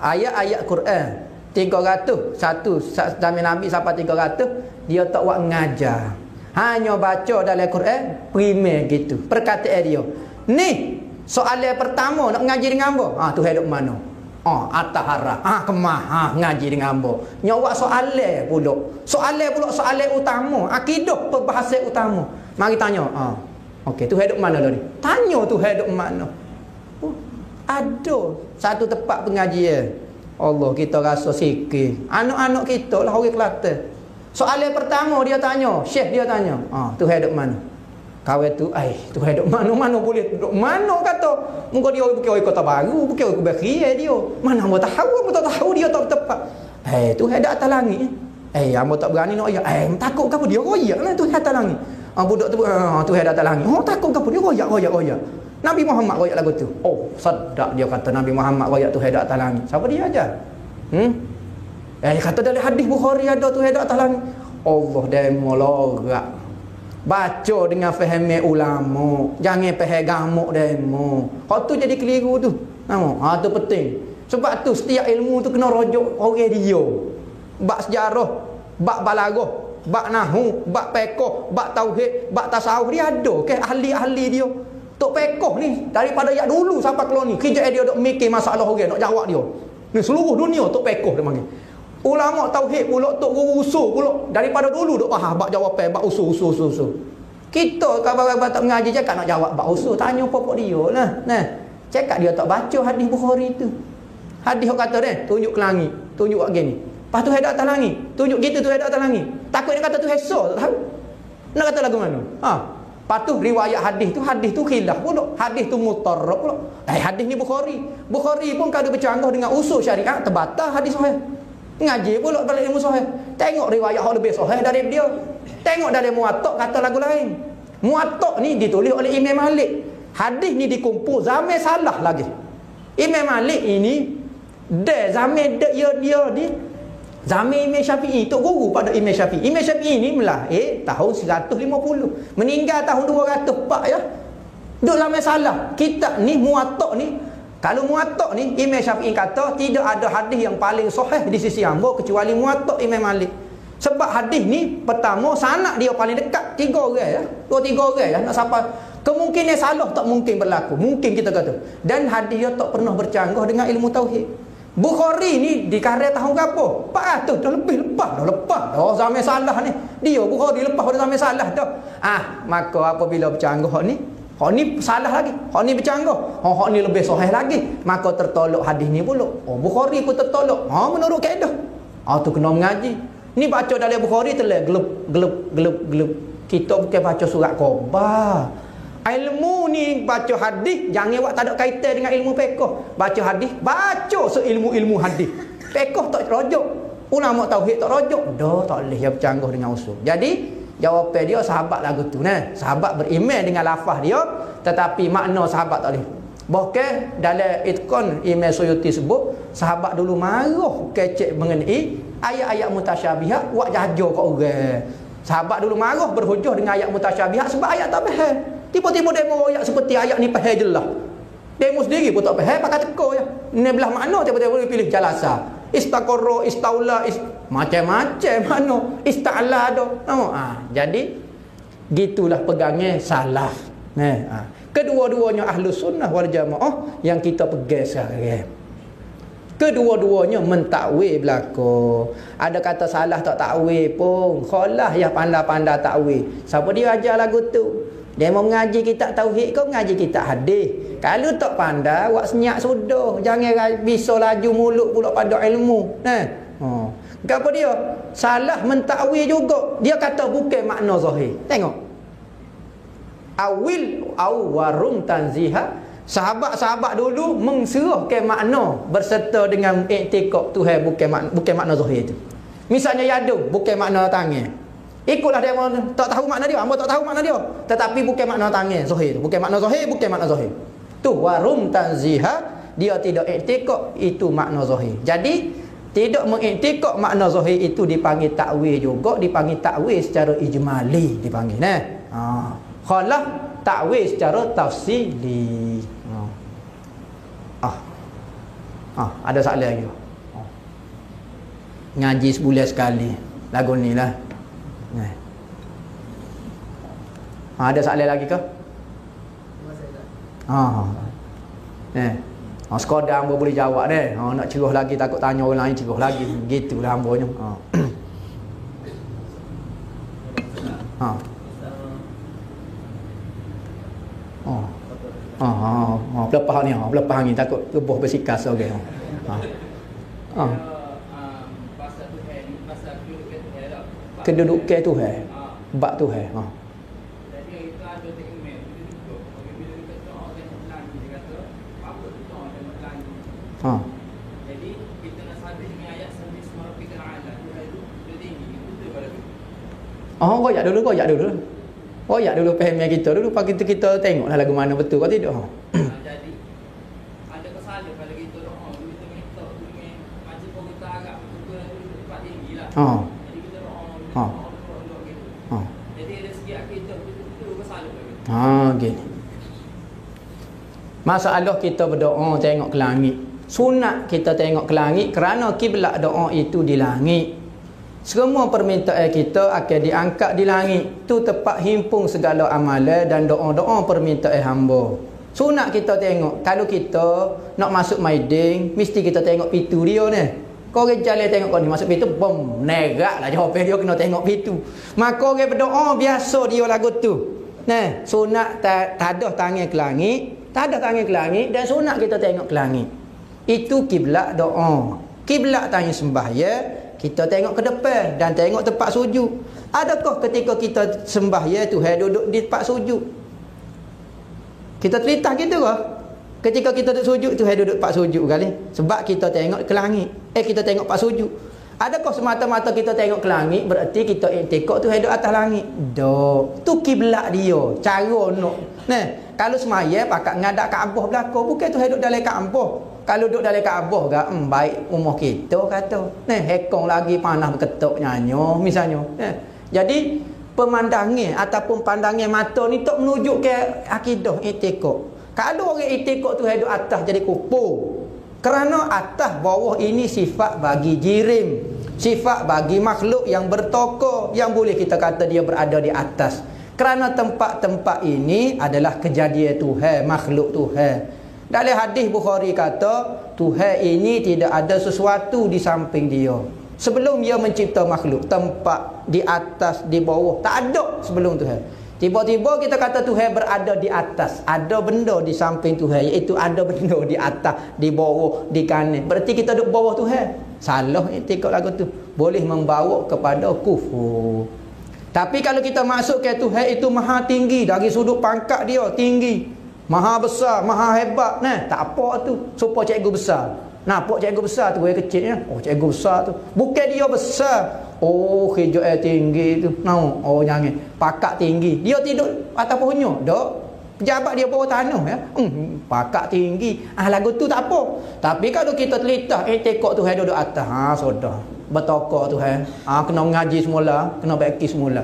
Ayat-ayat Quran. 300 satu zaman Nabi sampai 300 dia tak buat ngajar, hanya baca dalam Quran primer gitu perkataan dia. Ni soalan pertama nak ngaji dengan hamba, Tuhan duk mana? Atas harah, kemah, ngaji dengan hamba. Nyawak soalan pula soalan utama, akidah perbahasan utama. Mari tanya, okey Tuhan duk mana dah ni? Tanya Tuhan duk mana? Ada satu tempat pengajian Allah kita rasa sikit. Anak-anak kita lah orang Kelantan. Soalan pertama dia tanya, Syekh dia tanya, Tuhan duk mana? Kawan tu, Tuhan duk mana? Mana boleh duk mana kata? Muka dia bukan orang Kota Baru, bukan orang Bakhia dia. Mana hamba tahu, hamba tak tahu dia tak tepat. Tuhan ada atas langit. Hamba tak berani nak ayat. Takut ke apa dia royak lah Tuhan atas langit. Budak tu Tuhan ada atas langit. Takut ke apa dia royak. Nabi Muhammad royak lagu tu. Sedap dia kata Nabi Muhammad royak Tuhan ada atas langit. Siapa dia ajar? Dia kata dalam hadis Bukhari ada Tuhan ada atas langit. Allah demo lorak. Baca dengan faham ulama. Jangan faham gamuk demo. Hak tu jadi keliru tu. Tu penting. Sebab tu setiap ilmu tu kena rujuk orang dia. Bab sejarah, bab balaghah, bab nahwu, bab fiqh, bab tauhid, bab tasawuf dia ada ke ahli-ahli dia. Tok pekoh ni daripada yak dulu sampai keluar ni kerja dia duk mikir masalah orang nak jawab dia. Ni seluruh dunia tok pekoh dia panggil. Ulama tauhid pula tok guru usul pula daripada dulu duk faham bab jawapan bab usul. Kita kabar-kabar tak mengaji cakap nak jawab bab usul tanya pokok dia lah. Nah, cakap dia tak baca hadis Bukhari tu. Hadis hok kata dia tunjuk ke langit, tunjuk kat gini. Lepas tu ada atas langit, tunjuk gitu tu ada atas langit. Takut dia kata tu hesa tak tahu. Nak kata lagu mana? Lepas tu riwayat hadis tu khilaf pula. Hadis tu mutarrab pula. Hadis ni Bukhari. Bukhari pun kalau bercanggah dengan usul syariat terbatal hadis sahih. Ngaji pula balik ilmu sahih. Tengok riwayat yang lebih sahih dari dia. Tengok dari Muwatta kata lagu lain. Muwatta ni ditulis oleh Imam Malik. Hadis ni dikumpul zaman salah lagi. Imam Malik ini zaman dia di zaman Imam Syafi'i, tok guru pada Imam Syafi'i. Imam Syafi'i ni melahir tahun 150, meninggal tahun 204 ya. Duk lama salah. Kitab ni Muwatta ni, kalau Muwatta ni Imam Syafi'i kata tidak ada hadis yang paling sahih di sisi hamba kecuali Muwatta Imam Malik. Sebab hadis ni pertama sanad dia paling dekat 3 orang ya. 2-3 orang ya nak sampai Kemungkinan salah tak mungkin berlaku. Mungkin kita kata. Dan hadis dia tak pernah bercanggah dengan ilmu tauhid. Bukhari ni dikarya tahun berapa? 400 dah lebih lepas. Dah zaman salah ni. Dia Bukhari lepas dah zaman salah dah. Maka apabila bercanggah ni, hak ni salah lagi. Hak ni bercanggah. Hak ni lebih sahih lagi. Maka tertolak hadis ni pula. Bukhari pun tertolak. Menurut kaedah. Tu kena mengaji. Ni baca dalam Bukhari telah gelap. Kita bukan baca surat khabar. Ilmu ni baca hadis jangan buat tak ada kaitan dengan ilmu fiqh. Baca hadis, baca seilmu-ilmu hadis. Fiqh tak rojok. Ulama tauhid tak rojok. Dah tak boleh dia bercanggah dengan usul. Jadi jawapan dia sahabat lagu tu nah. Sahabat beriman dengan lafaz dia tetapi makna sahabat tak boleh. Bahkan dalam Itqan Imam Suyuti sebut sahabat dulu marah kecek mengenai ayat-ayat mutasyabihat buat jaja kat orang. Sahabat dulu marah berhujah dengan ayat mutasyabihat sebab ayat tak faham. Tiba-tiba demo ayat seperti ayat ni faham jelas. Demo sendiri pun tak faham pakai teka je. Ni belah makna tiba-tiba pilih jalasa. Istaqarra, istaula, macam-macam makna. Ista'la ada. Jadi gitulah pegangnya salaf. Kedua-duanya ahlu sunnah wal jamaah yang kita pegang sekarang. Kedua-duanya mentakwil belaka. Ada kata salah tak takwil pun. Khalah yang pandai-pandai takwil. Siapa dia ajar lagu tu? Dia mau mengaji kitab tauhid kau mengaji kitab hadis. Kalau tak pandai awak senyap sudah. Jangan bisa laju mulut pula pada ilmu. Apa dia? Salah mentakwil juga. Dia kata bukan makna zahir. Tengok. Awil warum tanziha. Sahabat-sahabat dulu mengserahkan makna berserta dengan i'tiqad Tuhan bukan makna zahir itu. Misalnya yadum bukan makna tangan. Ikutlah dia tak tahu makna dia, hamba tak tahu makna dia. Tetapi bukan makna tangan zahir tu. Bukan makna zahir. Tu warum tanziha, dia tidak i'tiqad itu makna zahir. Jadi tidak mengiktikad makna zahir itu dipanggil takwil juga, dipanggil takwil secara ijmali dipanggil khalah takwil secara tafsili. Ada soalan lagi. Ngaji sebulan sekali lagu ni lah. Ada soalan lagi ke? Sekadar hamba boleh jawab deh. Nak ceroh lagi takut tanya orang lain ceroh lagi. Gitulah hambanya. Lepas ni takut rebuh bersikas okey. Kedudukan Tuhan. Bab Tuhan. Jadi kita nak sabit dengan ayat sabit semua fikir ala itu tinggi itu pada Koyak dulu faham kita dulu pagi kita tengoklah lagu mana betul kau tidak. Jadi ada kesalahan pada kita doa kita minta dengan macam kita agak betul tempat tinggilah. Jadi kita doa gitu. Jadi ada segi kita betul kesalahan gini. Masalah kita berdoa tengok ke langit. Sunat kita tengok ke langit kerana kiblat doa itu di langit. Semua permintaan kita akan diangkat di langit. Tu tempat himpun segala amalan dan doa-doa permintaan hamba. Sunat kita tengok. Kalau kita nak masuk maiding, mesti kita tengok pintu dia ni. Kau orang jalan tengok kau ni masuk pintu, bom, nerak lah jawapan dia kena tengok pintu. Maka orang berdoa biasa dia lagu tu. Sunat tak ada tangan ke langit. Tak ada tangan ke langit dan sunat kita tengok ke langit. Itu kiblat doa. Kiblat tanya sembahyang, kita tengok ke depan dan tengok tempat sujud. Adakah ketika kita sembahyang Tuhan duduk di tempat sujud? Kita cerita gitu ke? Ketika kita duduk sujud Tuhan duduk tempat sujud kali. Sebab kita tengok ke langit. Kita tengok tempat sujud. Adakah semata-mata kita tengok ke langit berarti kita i'tiqad Tuhan duduk atas langit? Tak. Tu kiblat dia. Cara nak. Kalau semayang pakat ngadak Kaabah belakang, bukan Tuhan duduk dalam Kaabah. Kalau duduk dalam Kaabah ke, baik umur kita kata. Hekong lagi panas berketuk nyanyo misalnya. Jadi pemandangan ataupun pandangan mata ni tak menunjuk ke akidah i'tiqad. Kalau orang i'tiqad Tuhan duduk atas jadi kupur. Kerana atas bawah ini sifat bagi jirim, sifat bagi makhluk yang bertokor, yang boleh kita kata dia berada di atas. Kerana tempat-tempat ini adalah kejadian Tuhan, makhluk Tuhan. Dalam hadis Bukhari kata, Tuhan ini tidak ada sesuatu di samping dia. Sebelum dia mencipta makhluk, tempat di atas, di bawah, tak ada sebelum Tuhan. Tiba-tiba kita kata Tuhan berada di atas. Ada benda di samping Tuhan, iaitu ada benda di atas, di bawah, di kanan. Berarti kita duduk bawah Tuhan. Salah ikut lagu tu. Boleh membawa kepada kufur. Tapi kalau kita masuk ke Tuhan itu maha tinggi, dari sudut pangkat dia tinggi, maha besar, maha hebat. Nah, tak apa tu. Supaya cikgu besar. Nampak cikgu besar tu, yang kecil ya. Oh, cikgu besar tu. Bukan dia besar. Oh, hijau tinggi tu. Nampak? Oh, jangan. Pakak tinggi. Dia tidur atas pohonnya. Dok. Pejabat dia bawah tanah ya. Pakak tinggi. Lagu tu tak apa. Tapi kalau kita telitah, tekok Tuhan duduk atas. Sudah. Bertokok Tuhan. Kena mengaji semula, kena baki semula.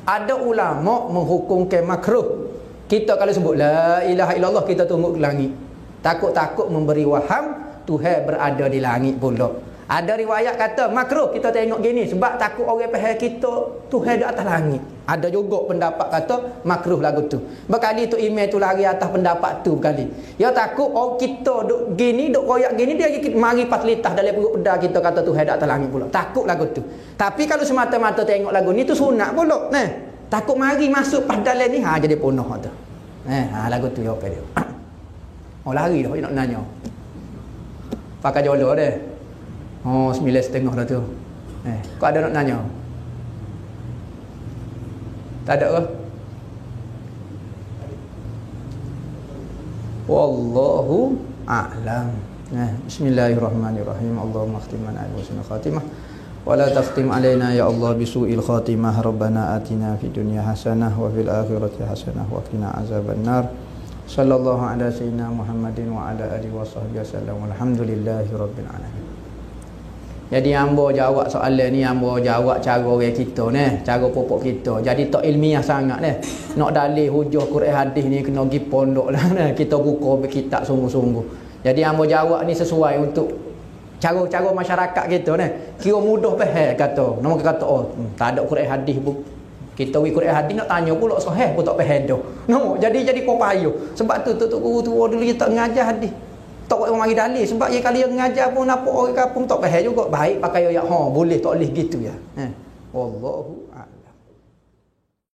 Ada ulama menghukumkan makruh. Kita kalau sebut la ilaha illallah, kita tunggu ke langit. Takut-takut memberi waham Tuhan berada di langit pula. Ada riwayat kata makruh kita tengok gini sebab takut orang faham kita Tuhan di atas langit. Ada juga pendapat kata makruh lagu tu. Berkali tu email tu lari atas pendapat tu berkali. Ya takut orang kita duk gini, duk koyak gini, dia mari pas litah dalam perut pedas kita kata Tuhan di atas langit pula. Takut lagu tu. Tapi kalau semata-mata tengok lagu ni tu sunat pula. Nah, takut mari masuk pas dalam ni jadi punah tu. Lagu tu ya apa dia. Oh lari dah nak nanya. Pakai jodoh dia. Oh 9.30 dah tu. Kau ada nak nanya? Tak ada ke? Wallahu a'lam. Bismillahirrahmanirrahim. Allahumma khtim lana bi husnil khatimah wa la takhtim alaina ya Allah bi su'il khatimah. Rabbana atina fid dunya hasanah wa fil akhirati hasanah wa qina azabannar. Sallallahu ala sayyidina Muhammadin wa ala alihi wa sahbihi wasallam. Alhamdulillahi rabbil alamin. Jadi hamba jawab soalan ni, hamba jawab cara orang kita ni, cara pokok kita. Jadi tak ilmiah sangat ni. Nak dalil hujah Quran hadis ni kena pergi pondok lah ni. Kita buka kitab sungguh-sungguh. Jadi hamba jawab ni sesuai untuk cara-cara masyarakat kita ni. Kira mudah faham kata. Nama kata tak ada Quran hadis pun. Kita pergi Quran hadis nak tanya pula sahih pun tak faham dah. Nama jadi payah. Sebab tu guru tua dulu kita mengajar hadis. Tak boleh mari dalil sebab dia kali yang mengajar pun nampak orang kampung tak faham juga. Baik pakai ayat boleh tak boleh gitu ya. Wallahu a'lam.